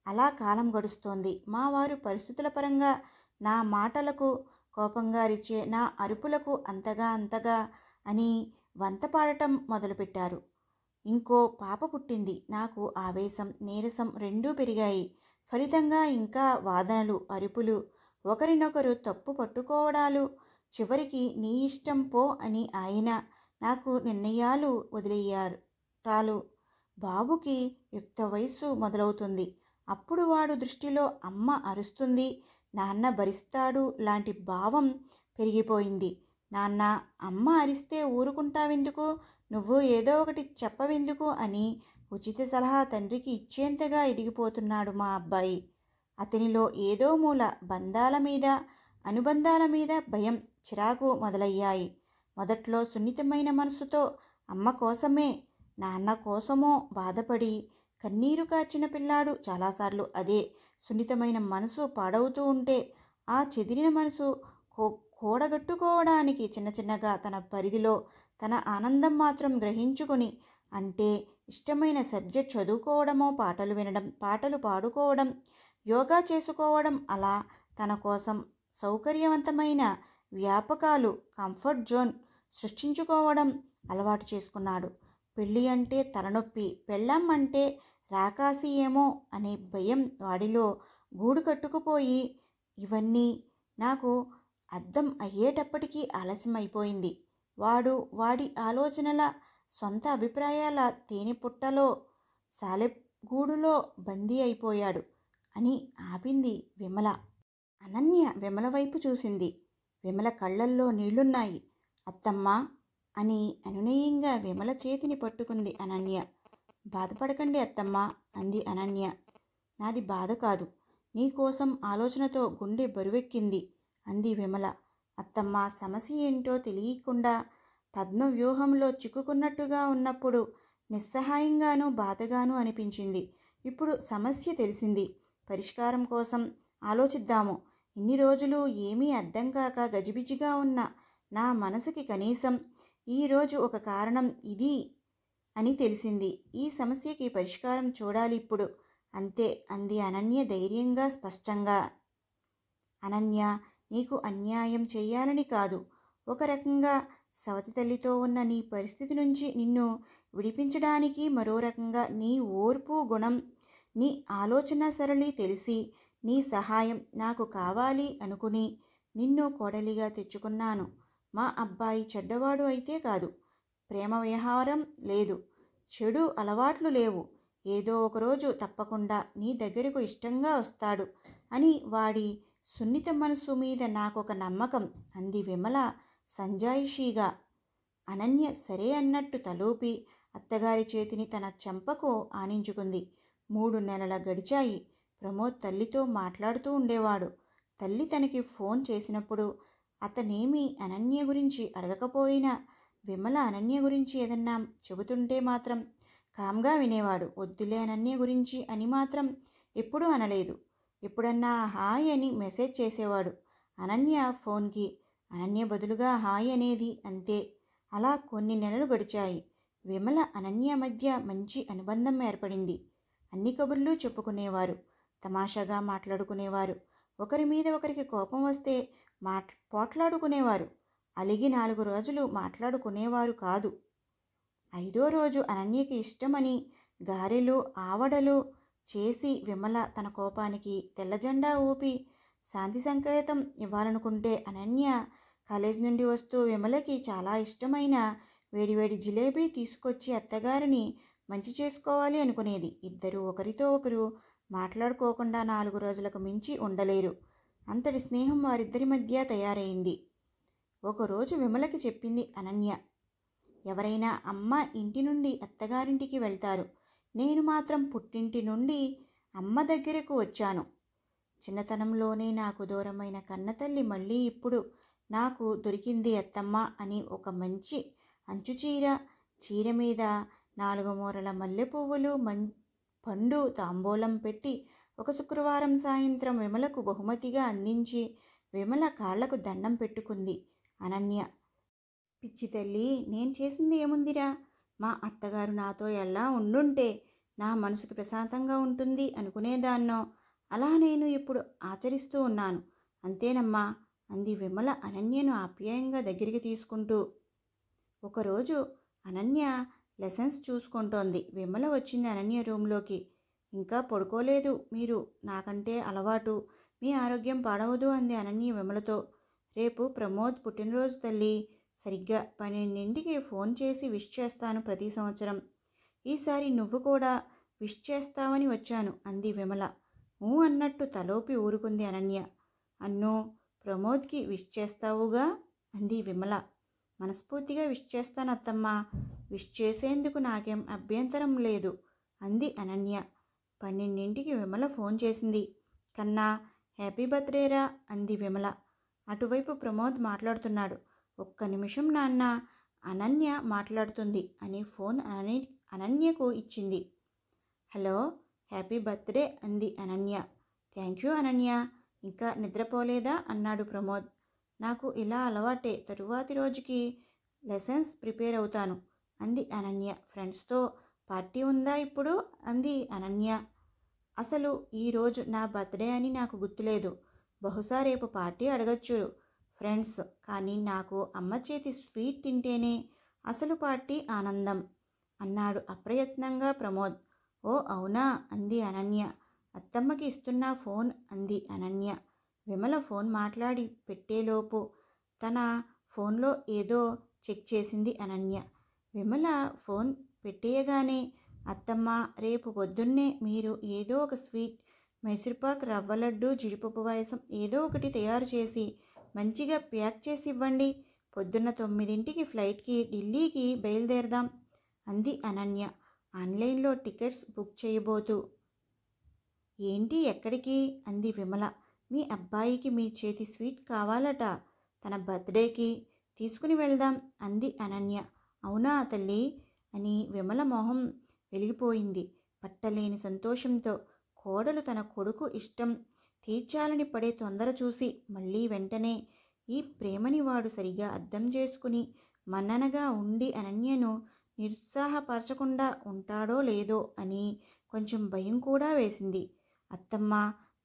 అలా కాలం గడుస్తోంది. మా వారు పరిస్థితుల పరంగా నా మాటలకు కోపంగా అరిచే నా అరుపులకు అంతగా అని వంత పాడటం మొదలుపెట్టారు. ఇంకో పాప పుట్టింది. నాకు ఆవేశం, నీరసం రెండూ పెరిగాయి. ఫలితంగా ఇంకా వాదనలు, అరుపులు, ఒకరినొకరు తప్పు పట్టుకోవడాలు. చివరికి నీ ఇష్టం పో అని ఆయన నాకు నిర్ణయాలు వదిలేయటాలు. బాబుకి యుక్త వయస్సు మొదలవుతుంది. అప్పుడు వాడు దృష్టిలో అమ్మ అరుస్తుంది, నాన్న భరిస్తాడు లాంటి భావం పెరిగిపోయింది. నాన్న, అమ్మ అరిస్తే ఊరుకుంటావెందుకు, నువ్వు ఏదో ఒకటి చెప్పవెందుకు అని ఉచిత సలహా తండ్రికి ఇచ్చేంతగా ఎదిగిపోతున్నాడు మా అబ్బాయి. అతనిలో ఏదో మూల బంధాల మీద, అనుబంధాల మీద భయం, చిరాకు మొదలయ్యాయి. మొదట్లో సున్నితమైన మనసుతో అమ్మ కోసమే, నాన్న కోసమో బాధపడి కన్నీరు కార్చిన పిల్లాడు చాలాసార్లు అదే సున్నితమైన మనసు పాడవుతూ ఉంటే ఆ చెదిరిన మనసు కూడగట్టుకోవడానికి చిన్నగా తన పరిధిలో తన ఆనందం మాత్రం గ్రహించుకొని, అంటే ఇష్టమైన సబ్జెక్ట్ చదువుకోవడమో, పాటలు వినడం, పాటలు పాడుకోవడం, యోగా చేసుకోవడం, అలా తన కోసం సౌకర్యవంతమైన వ్యాపకాలు, కంఫర్ట్ జోన్ సృష్టించుకోవడం అలవాటు చేసుకున్నాడు. పెళ్ళి అంటే తలనొప్పి, పెళ్ళాం అంటే రాకాసి ఏమో అనే భయం వాడిలో గూడు కట్టుకుపోయి ఇవన్నీ నాకు అర్థం అయ్యేటప్పటికీ ఆలస్యం అయిపోయింది. వాడి ఆలోచనల, సొంత అభిప్రాయాల తేనెపుట్టలో, సాలెగూడులో బందీ అయిపోయాడు అని ఆపింది విమల. అనన్య విమల వైపు చూసింది. విమల కళ్ళల్లో నీళ్లున్నాయి. అత్తమ్మా అని అనునయంగా విమల చేతిని పట్టుకుంది అనన్య. బాధపడకండి అత్తమ్మా అంది అనన్య. నాది బాధ కాదు, నీకోసం ఆలోచనతో గుండె బరువెక్కింది అంది విమల. అత్తమ్మ, సమస్య ఏంటో తెలియకుండా పద్మవ్యూహంలో చిక్కుకున్నట్టుగా ఉన్నప్పుడు నిస్సహాయంగానూ బాధగానూ అనిపించింది. ఇప్పుడు సమస్య తెలిసింది. పరిష్కారం కోసం ఆలోచిద్దాము. ఇన్ని రోజులు ఏమీ అర్థం కాక గజిబిజిగా ఉన్న నా మనసుకి కనీసం ఈరోజు ఒక కారణం ఇది అని తెలిసింది. ఈ సమస్యకి పరిష్కారం చూడాలి ఇప్పుడు, అంతే అంది అనన్య ధైర్యంగా, స్పష్టంగా. అనన్య, నీకు అన్యాయం చేయాలని కాదు, ఒక రకంగా సవతి తల్లితో ఉన్న నీ పరిస్థితి నుంచి నిన్ను విడిపించడానికి, మరో రకంగా నీ ఓర్పు, గుణం, నీ ఆలోచన సరళి తెలిసి నీ సహాయం నాకు కావాలి అనుకుని నిన్ను కోడలిగా తెచ్చుకున్నాను. మా అబ్బాయి చెడ్డవాడు అయితే కాదు, ప్రేమ వ్యవహారం లేదు, చెడు అలవాట్లు లేవు. ఏదో ఒకరోజు తప్పకుండా నీ దగ్గరకు ఇష్టంగా వస్తాడు అని వాడి సున్నిత మనసు మీద నాకొక నమ్మకం అంది విమల సంజాయిషీగా. అనన్య సరే అన్నట్టు తలూపి అత్తగారి చేతిని తన చెంపకు ఆనించుకుంది. 3 నెలల గడిచాయి. ప్రమోద్ తల్లితో మాట్లాడుతూ ఉండేవాడు. తల్లి తనకి ఫోన్ చేసినప్పుడు అతనేమి అనన్య గురించి అడగకపోయినా విమల అనన్య గురించి ఏదన్నా చెబుతుంటే మాత్రం కామ్గా వినేవాడు. వద్దులే అనన్య గురించి అని మాత్రం ఎప్పుడూ అనలేదు. ఎప్పుడన్నా హాయ్ అని మెసేజ్ చేసేవాడు అనన్య ఫోన్కి. అనన్య బదులుగా హాయ్ అనేది, అంతే. అలా కొన్ని నెలలు గడిచాయి. విమల అనన్య మధ్య మంచి అనుబంధం ఏర్పడింది. అన్ని కబుర్లు చెప్పుకునేవారు, తమాషాగా మాట్లాడుకునేవారు. ఒకరి మీద ఒకరికి కోపం వస్తే పోట్లాడుకునేవారు. అలిగి 4 రోజులు మాట్లాడుకునేవారు కాదు. 5వ రోజు అనన్యకి ఇష్టమని గారెలు, ఆవడలు చేసి విమల తన కోపానికి తెల్లజెండా ఊపి శాంతి సంకేతం ఇవ్వాలనుకుంటే అనన్య కాలేజ్ నుండి వస్తూ విమలకి చాలా ఇష్టమైన వేడివేడి జిలేబీ తీసుకొచ్చి అత్తగారిని మంచి చేసుకోవాలి అనుకునేది. ఇద్దరు ఒకరితో ఒకరు మాట్లాడుకోకుండా 4 రోజులకు మించి ఉండలేరు. అంతటి స్నేహం వారిద్దరి మధ్య తయారైంది. ఒకరోజు విమలకి చెప్పింది అనన్య, ఎవరైనా అమ్మ ఇంటి నుండి అత్తగారింటికి వెళ్తారు, నేను మాత్రం పుట్టింటి నుండి అమ్మ దగ్గరకు వచ్చాను. చిన్నతనంలోనే నాకు దూరమైన కన్నతల్లి మళ్ళీ ఇప్పుడు నాకు దొరికింది అత్తమ్మ అని ఒక మంచి అంచు చీర మీద 4 మూరల మల్లె పువ్వులు, పండు తాంబూలం పెట్టి ఒక శుక్రవారం సాయంత్రం విమలకు బహుమతిగా అందించి విమల కాళ్లకు దండం పెట్టుకుంది అనన్య. పిచ్చి తల్లి, నేను చేసింది ఏముందిరా? మా అత్తగారు నాతో ఎలా ఉండుంటే నా మనసుకు ప్రశాంతంగా ఉంటుంది అనుకునేదాన్నో అలా నేను ఇప్పుడు ఆచరిస్తూ ఉన్నాను. అంతేనమ్మా అంది విమల అనన్యను ఆప్యాయంగా దగ్గరికి తీసుకుంటూ. ఒకరోజు అనన్య లెసన్స్ చూసుకుంటోంది. విమల వచ్చింది అనన్య రూంలోకి. ఇంకా పడుకోలేదు మీరు, నాకంటే అలవాటు, మీ ఆరోగ్యం పాడవదు అంది అనన్య విమలతో. రేపు ప్రమోద్ పుట్టినరోజు తల్లి, సరిగ్గా 12ంటికి ఫోన్ చేసి విష్ చేస్తాను ప్రతి సంవత్సరం. ఈసారి నువ్వు కూడా విష్ చేస్తావని వచ్చాను అంది విమల. అన్నట్టు తలోపి ఊరుకుంది అనన్య. అన్నో ప్రమోద్కి విష్ చేస్తావుగా అంది విమల. మనస్ఫూర్తిగా విష్ చేస్తాను అత్తమ్మ, విష్ చేసేందుకు నాకేం అభ్యంతరం లేదు అంది అనన్య. 12ంటికి విమల ఫోన్ చేసింది. కన్నా, హ్యాపీ బర్త్డేరా అంది విమల. అటువైపు ప్రమోద్ మాట్లాడుతున్నాడు. ఒక్క నిమిషం నాన్న, అనన్య మాట్లాడుతుంది అని ఫోన్ అనన్యకు ఇచ్చింది. హలో, హ్యాపీ బర్త్డే అంది అనన్య. థ్యాంక్ యూ అనన్య, ఇంకా నిద్రపోలేదా అన్నాడు ప్రమోద్. నాకు ఇలా అలవాటే, తరువాతి రోజుకి లెసన్స్ ప్రిపేర్ అవుతాను అంది అనన్య. ఫ్రెండ్స్తో పార్టీ ఉందా ఇప్పుడు అంది అనన్య. అసలు ఈరోజు నా బర్త్డే అని నాకు గుర్తులేదు. బహుశా రేపు పార్టీ అడగచ్చు ఫ్రెండ్స్, కానీ నాకు అమ్మ చేతి స్వీట్ తింటేనే అసలు పార్టీ ఆనందం అన్నాడు అప్రయత్నంగా ప్రమోద్. ఓ అవునా అంది అనన్య. అత్తమ్మకి ఇస్తున్నా ఫోన్ అంది అనన్య. విమల ఫోన్ మాట్లాడి పెట్టేలోపు తన ఫోన్లో ఏదో చెక్ చేసింది అనన్య. విమల ఫోన్ పెట్టేయగానే, అత్తమ్మ రేపు పొద్దున్నే మీరు ఏదో ఒక స్వీట్, మైసూర్పాక్, రవ్వ లడ్డు, జీడిపప్పు పాయసం ఏదో ఒకటి తయారు చేసి మంచిగా ప్యాక్ చేసి ఇవ్వండి. పొద్దున్న 9ంటికి ఫ్లైట్కి ఢిల్లీకి బయలుదేరదాం అంది అనన్య ఆన్లైన్లో టికెట్స్ బుక్ చేయబోతూ. ఏంటి ఎక్కడికి అంది విమల. మీ అబ్బాయికి మీ చేతి స్వీట్ కావాలట, తన బర్త్డేకి తీసుకుని వెళ్దాం అంది అనన్య. అవునా తల్లి అని విమల మొహం వెలిగిపోయింది పట్టలేని సంతోషంతో. కోడలు తన కొడుకు ఇష్టం తీర్చాలని పడే తొందర చూసి మళ్ళీ వెంటనే ఈ ప్రేమని వాడు సరిగా అర్థం చేసుకుని మన్ననగా ఉండి అనన్యను నిరుత్సాహపరచకుండా ఉంటాడో లేదో అని కొంచెం భయం కూడా వేసింది. అత్తమ్మ,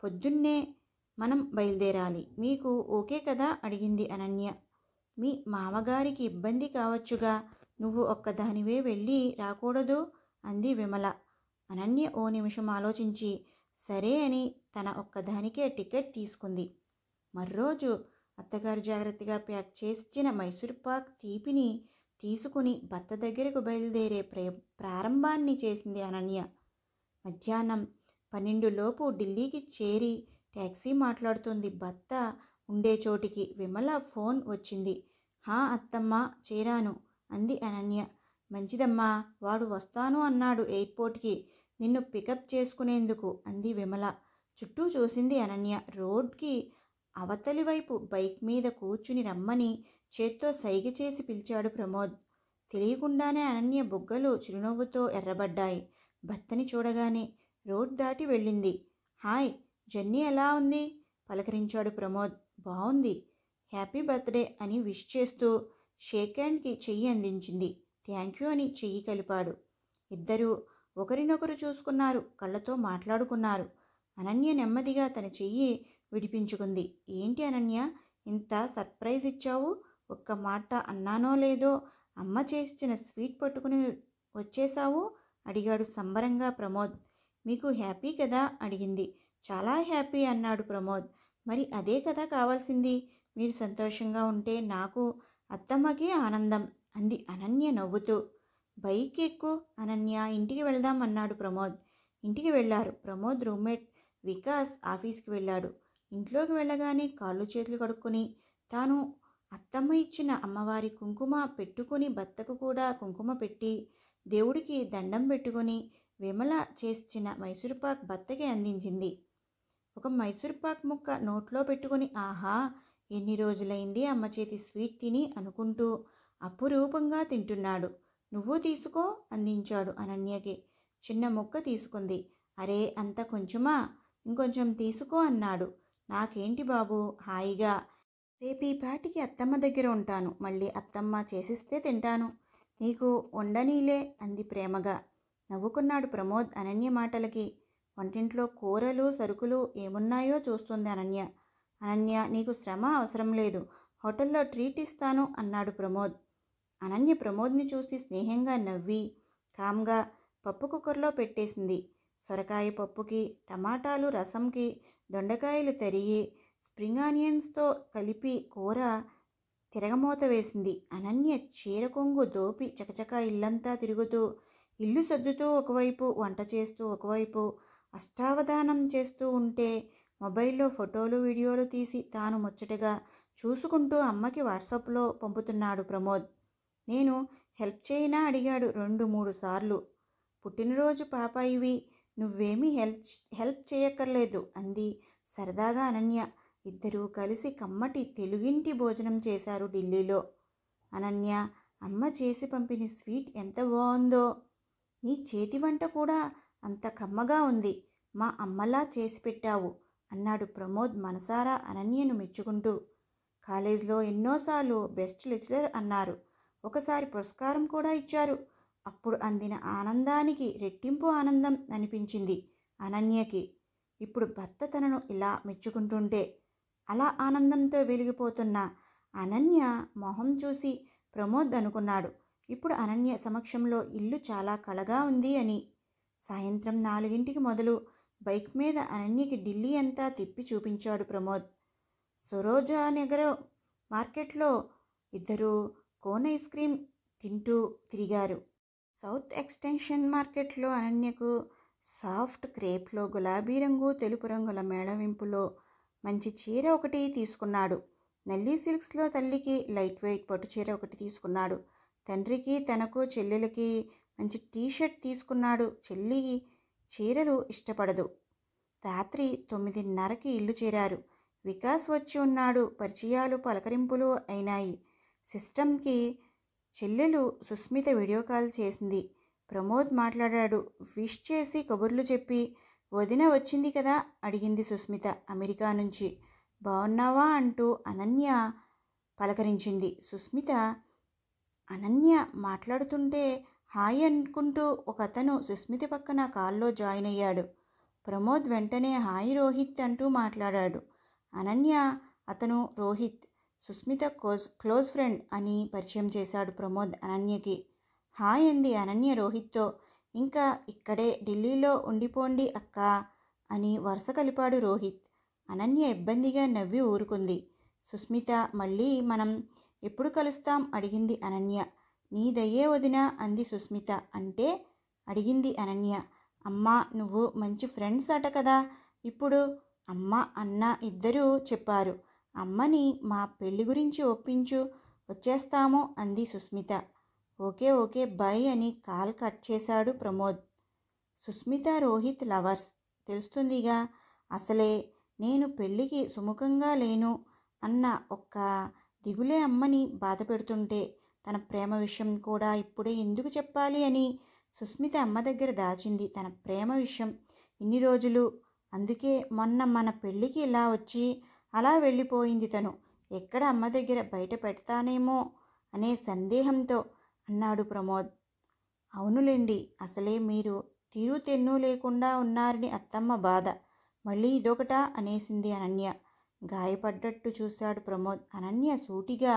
పొద్దున్నే మనం బయలుదేరాలి, మీకు ఓకే కదా అడిగింది అనన్య. మీ మామగారికి ఇబ్బంది కావచ్చుగా, నువ్వు ఒక్కదానివే వెళ్ళి రాకూడదు అంది విమల. అనన్య ఓ నిమిషం ఆలోచించి సరే అని తన ఒక్కదానికే టికెట్ తీసుకుంది. మర్రోజు అత్తగారు జాగ్రత్తగా ప్యాక్ చేసిచ్చిన మైసూర్పాక్ తీపిని తీసుకుని భర్త దగ్గరకు బయలుదేరే ప్రారంభాన్ని చేసింది అనన్య. మధ్యాహ్నం 12లోపు ఢిల్లీకి చేరి ట్యాక్సీ మాట్లాడుతుంది భర్త ఉండే చోటికి. విమల ఫోన్ వచ్చింది. హా అత్తమ్మ, చేరాను అంది అనన్య. మంచిదమ్మా, వాడు వస్తాను అన్నాడు ఎయిర్పోర్ట్కి నిన్ను పికప్ చేసుకునేందుకు అంది విమల. చుట్టూ చూసింది అనన్య. రోడ్కి అవతలి వైపు బైక్ మీద కూర్చుని రమ్మని చేత్తో సైగ చేసి పిలిచాడు ప్రమోద్. తెలియకుండానే అనన్య బుగ్గలు చిరునవ్వుతో ఎర్రబడ్డాయి. భర్తని చూడగానే రోడ్ దాటి వెళ్ళింది. హాయ్, జర్నీ ఎలా ఉంది పలకరించాడు ప్రమోద్. బాగుంది, హ్యాపీ బర్త్డే అని విష్ చేస్తూ షేక్ హ్యాండ్కి చెయ్యి అందించింది. థ్యాంక్ యూ అని చెయ్యి కలిపాడు. ఇద్దరూ ఒకరినొకరు చూసుకున్నారు, కళ్ళతో మాట్లాడుకున్నారు. అనన్య నెమ్మదిగా తన చెయ్యి విడిపించుకుంది. ఏంటి అనన్య, ఇంత సర్ప్రైజ్ ఇచ్చావు? ఒక్క మాట అన్నానో లేదో అమ్మ చేసిన స్వీట్ పట్టుకుని వచ్చేశావు అడిగాడు సంబరంగా ప్రమోద్. మీకు హ్యాపీ కదా అడిగింది. చాలా హ్యాపీ అన్నాడు ప్రమోద్. మరి అదే కదా కావాల్సింది, మీరు సంతోషంగా ఉంటే నాకు, అత్తమ్మకి ఆనందం అంది అనన్య నవ్వుతూ. బైక్ ఎక్కు అనన్య, ఇంటికి వెళ్దాం అన్నాడు ప్రమోద్. ఇంటికి వెళ్ళారు. ప్రమోద్ రూమ్మేట్ వికాస్ ఆఫీస్కి వెళ్ళాడు. ఇంట్లోకి వెళ్ళగానే కాళ్ళు చేతులు కడుక్కొని తాను అత్తమ్మ ఇచ్చిన అమ్మవారి కుంకుమ పెట్టుకుని భర్తకు కూడా కుంకుమ పెట్టి దేవుడికి దండం పెట్టుకొని విమల చేసిన మైసూర్పాక్ భర్తకి అందించింది. ఒక మైసూర్పాక్ ముక్క నోట్లో పెట్టుకుని ఆహా, ఎన్ని రోజులైంది అమ్మ చేతి స్వీట్ తిని అనుకుంటూ అపురూపంగా తింటున్నాడు. నువ్వు తీసుకో అందించాడు అనన్యకి. చిన్న ముక్క తీసుకుంది. అరే, అంత కొంచెమా? ఇంకొంచెం తీసుకో అన్నాడు. నాకేంటి బాబు, హాయిగా రేపు ఈ పాటికి అత్తమ్మ దగ్గర ఉంటాను. మళ్ళీ అత్తమ్మ చేసిస్తే తింటాను. నీకు వండనీలే అంది ప్రేమగా. నవ్వుకున్నాడు ప్రమోద్ అనన్య మాటలకి. వంటింట్లో కూరలు సరుకులు ఏమున్నాయో చూస్తుంది అనన్య. అనన్య, నీకు శ్రమ అవసరం లేదు, హోటల్లో ట్రీట్ ఇస్తాను అన్నాడు ప్రమోద్. అనన్య ప్రమోద్ని చూసి స్నేహంగా నవ్వి కామ్గా పప్పు కుక్కర్లో పెట్టేసింది. సొరకాయ పప్పుకి, టమాటాలు రసంకి, దొండకాయలు తరిగి స్ప్రింగ్ ఆనియన్స్తో కలిపి కూర తిరగమూత వేసింది. అనన్య చీర కొంగు దోపి చకచకా ఇల్లంతా తిరుగుతూ, ఇల్లు సర్దుతూ ఒకవైపు, వంట చేస్తూ ఒకవైపు అష్టావధానం చేస్తూ ఉంటే మొబైల్లో ఫోటోలు వీడియోలు తీసి తాను ముచ్చటగా చూసుకుంటూ అమ్మకి వాట్సాప్లో పంపుతున్నాడు ప్రమోద్. నేను హెల్ప్ చేయనా అడిగాడు 2-3 సార్లు. పుట్టినరోజు పాపాయివి, నువ్వేమీ హెల్ప్ చేయక్కర్లేదు అంది సరదాగా అనన్య. ఇద్దరూ కలిసి కమ్మటి తెలుగింటి భోజనం చేశారు ఢిల్లీలో. అనన్య, అమ్మ చేసి పంపిన స్వీట్ ఎంత బాగుందో. నీ చేతి వంట కూడా అంత కమ్మగా ఉంది. మా అమ్మలా చేసి పెట్టావు అన్నాడు ప్రమోద్ మనసారా అనన్యను మెచ్చుకుంటూ. కాలేజ్లో ఎన్నోసార్లు బెస్ట్ లెక్చరర్ అన్నారు. ఒకసారి పురస్కారం కూడా ఇచ్చారు. అప్పుడు అందిన ఆనందానికి రెట్టింపు ఆనందం అనిపించింది అనన్యకి. ఇప్పుడు భర్త తనను ఇలా మెచ్చుకుంటుంటే అలా ఆనందంతో వెలిగిపోతున్న అనన్య మొహం చూసి ప్రమోద్ అనుకున్నాడు, ఇప్పుడు అనన్య సమక్షంలో ఇల్లు చాలా కళగా ఉంది అని. సాయంత్రం 4ంటికి మొదలు బైక్ మీద అనన్యకి ఢిల్లీ అంతా తిప్పి చూపించాడు ప్రమోద్. సరోజానగర్ మార్కెట్లో ఇద్దరు కోన్ ఐస్ క్రీమ్ తింటూ తిరిగారు. సౌత్ ఎక్స్టెన్షన్ మార్కెట్లో అనన్యకు సాఫ్ట్ క్రేప్లో గులాబీ రంగు తెలుపు రంగుల మేళవింపులో మంచి చీర ఒకటి తీసుకున్నాడు. నల్లీ సిల్క్స్లో తల్లికి లైట్ వెయిట్ పట్టు చీర ఒకటి తీసుకున్నాడు. తండ్రికి తనకు చెల్లెలకి మంచి టీషర్ట్ తీసుకున్నాడు. చెల్లి చీరలు ఇష్టపడదు. రాత్రి 9:30కి ఇల్లు చేరారు. వికాస్ వచ్చి ఉన్నాడు. పరిచయాలు పలకరింపులు అయినాయి. సిస్టమ్కి చెల్లెలు సుస్మిత వీడియో కాల్ చేసింది. ప్రమోద్ మాట్లాడాడు. విష్ చేసి కబుర్లు చెప్పి, వదిన వచ్చింది కదా అడిగింది సుస్మిత అమెరికా నుంచి. బాగున్నావా అంటూ అనన్య పలకరించింది. సుస్మిత అనన్య మాట్లాడుతుంటే హాయ్ అనుకుంటూ ఒకతను సుస్మిత పక్కన కాల్లో జాయిన్ అయ్యాడు. ప్రమోద్ వెంటనే హాయ్ రోహిత్ అంటూ మాట్లాడాడు. అనన్య, అతను రోహిత్, సుస్మిత క్లోజ్ ఫ్రెండ్ అని పరిచయం చేశాడు ప్రమోద్ అనన్యకి. హాయ్ అంది అనన్య రోహిత్తో. ఇంకా ఇక్కడే ఢిల్లీలో ఉండిపోండి అక్క అని వరుస కలిపాడు రోహిత్. అనన్య ఇబ్బందిగా నవ్వి ఊరుకుంది. సుస్మిత, మళ్ళీ మనం ఎప్పుడు కలుస్తాం అడిగింది అనన్య. నీ దయ్యే వదిన అంది సుస్మిత. అంటే అడిగింది అనన్య. అమ్మా, నువ్వు మంచి ఫ్రెండ్స్ అట కదా ఇప్పుడు. అమ్మ అన్న ఇద్దరూ చెప్పారు. అమ్మని మా పెళ్లి గురించి ఒప్పించు, వచ్చేస్తాము అంది సుస్మిత. ఓకే ఓకే బై అని కాల్ కట్ చేశాడు ప్రమోద్. సుస్మిత రోహిత్ లవర్స్ తెలుస్తుందిగా. అసలే నేను పెళ్ళికి సుముఖంగా లేను అన్న ఒక్క దిగులే అమ్మని బాధ పెడుతుంటే తన ప్రేమ విషయం కూడా ఇప్పుడే ఎందుకు చెప్పాలి అని సుస్మిత అమ్మ దగ్గర దాచింది తన ప్రేమ విషయం ఇన్ని రోజులు. అందుకే మొన్న మన పెళ్ళికి ఇలా వచ్చి అలా వెళ్ళిపోయింది తను. ఎక్కడ అమ్మ దగ్గర బయట పెడతానేమో అనే సందేహంతో అన్నాడు ప్రమోద్. అవునులేండి, అసలే మీరు తీరుతెన్ను లేకుండా ఉన్నారని అత్తమ్మ బాధ. మళ్ళీ ఇదొకటా అనేసింది అనన్య. గాయపడ్డట్టు చూశాడు ప్రమోద్. అనన్య సూటిగా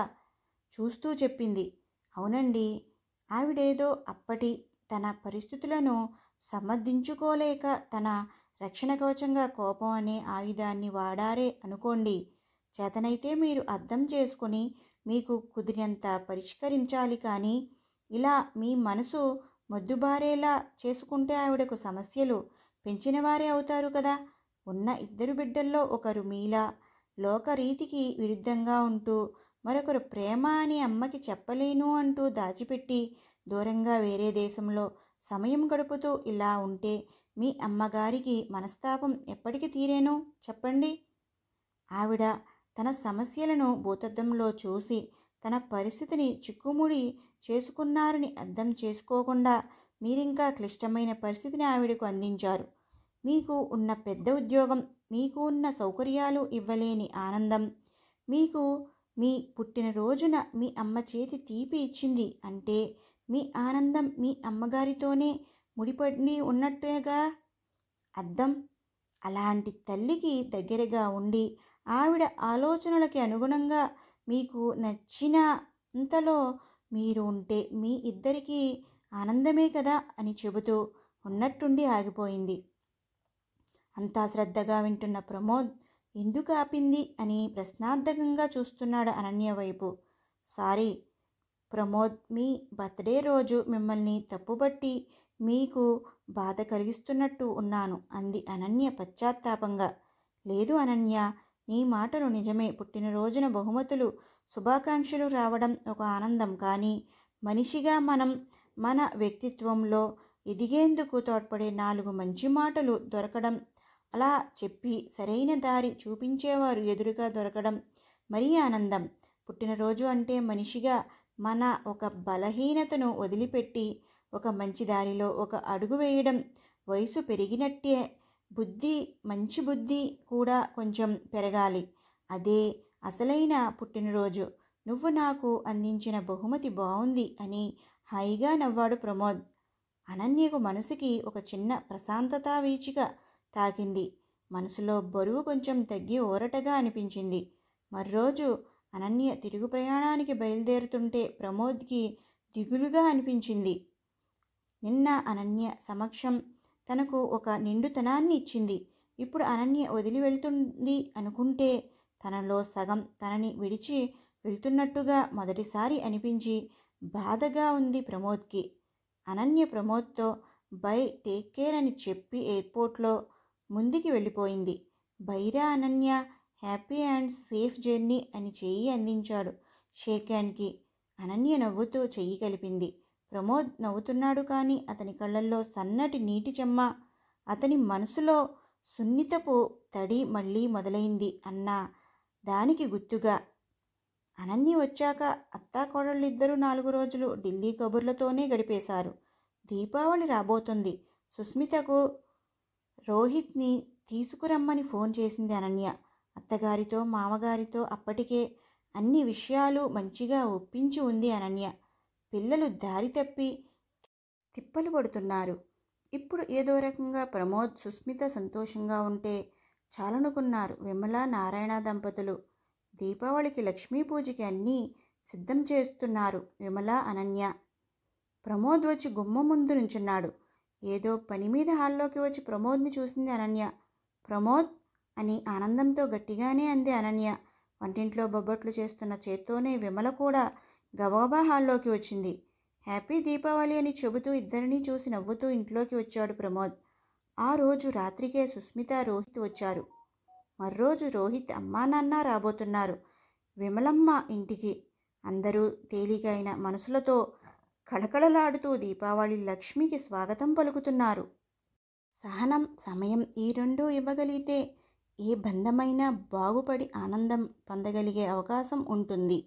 చూస్తూ చెప్పింది, అవునండి, ఆవిడేదో అప్పటి తన పరిస్థితులను సమర్థించుకోలేక తన రక్షణ కవచంగా కోపం అనే ఆయుధాన్ని వాడారే అనుకోండి. చేతనైతే మీరు అర్థం చేసుకొని మీకు కుదిరినంత పరిష్కరించాలి. కానీ ఇలా మీ మనసు మొద్దుబారేలా చేసుకుంటే ఆవిడకు సమస్యలు పెంచినవారే అవుతారు కదా. ఉన్న 2 బిడ్డల్లో ఒకరు మీలా లోకరీతికి విరుద్ధంగా ఉంటూ మరొకరు ప్రేమ అని అమ్మకి చెప్పలేను అంటూ దాచిపెట్టి దూరంగా వేరే దేశంలో సమయం గడుపుతూ ఇలా ఉంటే మీ అమ్మగారికి మనస్తాపం ఎప్పటికి తీరేను చెప్పండి. ఆవిడ తన సమస్యలను భూతద్దంలో చూసి తన పరిస్థితిని చిక్కుముడి చేసుకున్నారని అర్థం చేసుకోకుండా మీరింకా క్లిష్టమైన పరిస్థితిని ఆవిడకు అందించారు. మీకు ఉన్న పెద్ద ఉద్యోగం, మీకు ఉన్న సౌకర్యాలు ఇవ్వలేని ఆనందం, మీకు మీ పుట్టినరోజున మీ అమ్మ చేతి తీపి ఇచ్చింది అంటే మీ ఆనందం మీ అమ్మగారితోనే ముడిపడి ఉన్నట్టుగా అర్థం. అలాంటి తల్లికి దగ్గరగా ఉండి ఆవిడ ఆలోచనలకి అనుగుణంగా మీకు నచ్చినంతలో మీరు ఉంటే మీ ఇద్దరికీ ఆనందమే కదా అని చెబుతూ ఉన్నట్టుండి ఆగిపోయింది. అంతా శ్రద్ధగా వింటున్న ప్రమోద్ ఎందుకు ఆపింది అని ప్రశ్నార్థకంగా చూస్తున్నాడు అనన్య వైపు. సారీ ప్రమోద్, మీ బర్త్డే రోజు మిమ్మల్ని తప్పుబట్టి మీకు బాధ కలిగిస్తున్నట్టు ఉన్నాను అంది అనన్య పశ్చాత్తాపంగా. లేదు అనన్య, నీ మాటలు నిజమే. పుట్టినరోజున బహుమతులు శుభాకాంక్షలు రావడం ఒక ఆనందం. కానీ మనిషిగా మనం మన వ్యక్తిత్వంలో ఎదిగేందుకు తోడ్పడే 4 మంచి మాటలు దొరకడం, అలా చెప్పి సరైన దారి చూపించేవారు ఎదురుగా దొరకడం మరీ ఆనందం. పుట్టినరోజు అంటే మనిషిగా మన ఒక బలహీనతను వదిలిపెట్టి ఒక మంచి దారిలో ఒక అడుగు వేయడం. వయసు పెరిగినట్టే మంచి బుద్ధి కూడా కొంచెం పెరగాలి. అదే అసలైన పుట్టినరోజు. నువ్వు నాకు అందించిన బహుమతి బాగుంది అని హాయిగా నవ్వాడు ప్రమోద్. అనన్యకు మనసుకి ఒక చిన్న ప్రశాంతతా వీచిక తాకింది. మనసులో బరువు కొంచెం తగ్గి ఊరటగా అనిపించింది. మర్రోజు అనన్య తిరుగు ప్రయాణానికి బయలుదేరుతుంటే ప్రమోద్కి దిగులుగా అనిపించింది. నిన్న అనన్య సమక్షం తనకు ఒక నిండుతనాన్ని ఇచ్చింది. ఇప్పుడు అనన్య వదిలి వెళ్తుంది అనుకుంటే తనలో సగం తనని విడిచి వెళ్తున్నట్టుగా మొదటిసారి అనిపించి బాధగా ఉంది ప్రమోద్కి. అనన్య ప్రమోద్తో బై, టేక్ కేర్ అని చెప్పి ఎయిర్పోర్ట్లో ముందుకి వెళ్ళిపోయింది. Baira Ananya, happy and safe journey అని చెయ్యి అందించాడు షేక్ హ్యాండ్కి. అనన్య నవ్వుతూ చెయ్యి కలిపింది. ప్రమోద్ నవ్వుతున్నాడు కానీ అతని కళ్ళల్లో సన్నటి నీటి చెమ్మ. అతని మనసులో సున్నితపు తడి మళ్ళీ మొదలైంది అన్న దానికి గుర్తుగా. అనన్య వచ్చాక అత్తాకోడళ్ళిద్దరూ 4 రోజులు ఢిల్లీ కబుర్లతోనే గడిపేశారు. దీపావళి రాబోతుంది. సుస్మితకు రోహిత్ని తీసుకురమ్మని ఫోన్ చేసింది అనన్య. అత్తగారితో మామగారితో అప్పటికే అన్ని విషయాలు మంచిగా ఒప్పించి ఉంది అనన్య. పిల్లలు దారి తప్పి తిప్పలు పడుతున్నారు. ఇప్పుడు ఏదో రకంగా ప్రమోద్, సుస్మిత సంతోషంగా ఉంటే చాలనుకున్నారు విమల, నారాయణ దంపతులు. దీపావళికి లక్ష్మీ పూజకి అన్నీ సిద్ధం చేస్తున్నారు విమల, అనన్య. ప్రమోద్ వచ్చి గుమ్మం ముందు నుంచున్నాడు. ఏదో పని మీద హాల్లోకి వచ్చి ప్రమోద్ని చూసింది అనన్య. ప్రమోద్ అని ఆనందంతో గట్టిగానే అంది అనన్య. వంటింట్లో బొబ్బట్లు చేస్తున్న చేత్తోనే విమల కూడా గబగబా హాల్లోకి వచ్చింది. హ్యాపీ దీపావళి అని చెబుతూ ఇద్దరినీ చూసి నవ్వుతూ ఇంట్లోకి వచ్చాడు ప్రమోద్. ఆ రోజు రాత్రికే సుస్మిత, రోహిత్ వచ్చారు. మర్రోజు రోహిత్ అమ్మా నాన్న రాబోతున్నారు విమలమ్మ ఇంటికి. అందరూ తేలికైన మనసులతో కళకళలాడుతూ దీపావళి లక్ష్మికి స్వాగతం పలుకుతున్నారు. సహనం, సమయం ఈ రెండూ ఇవ్వగలిగితే ఏ బంధమైనా బాగుపడి ఆనందం పొందగలిగే అవకాశం ఉంటుంది.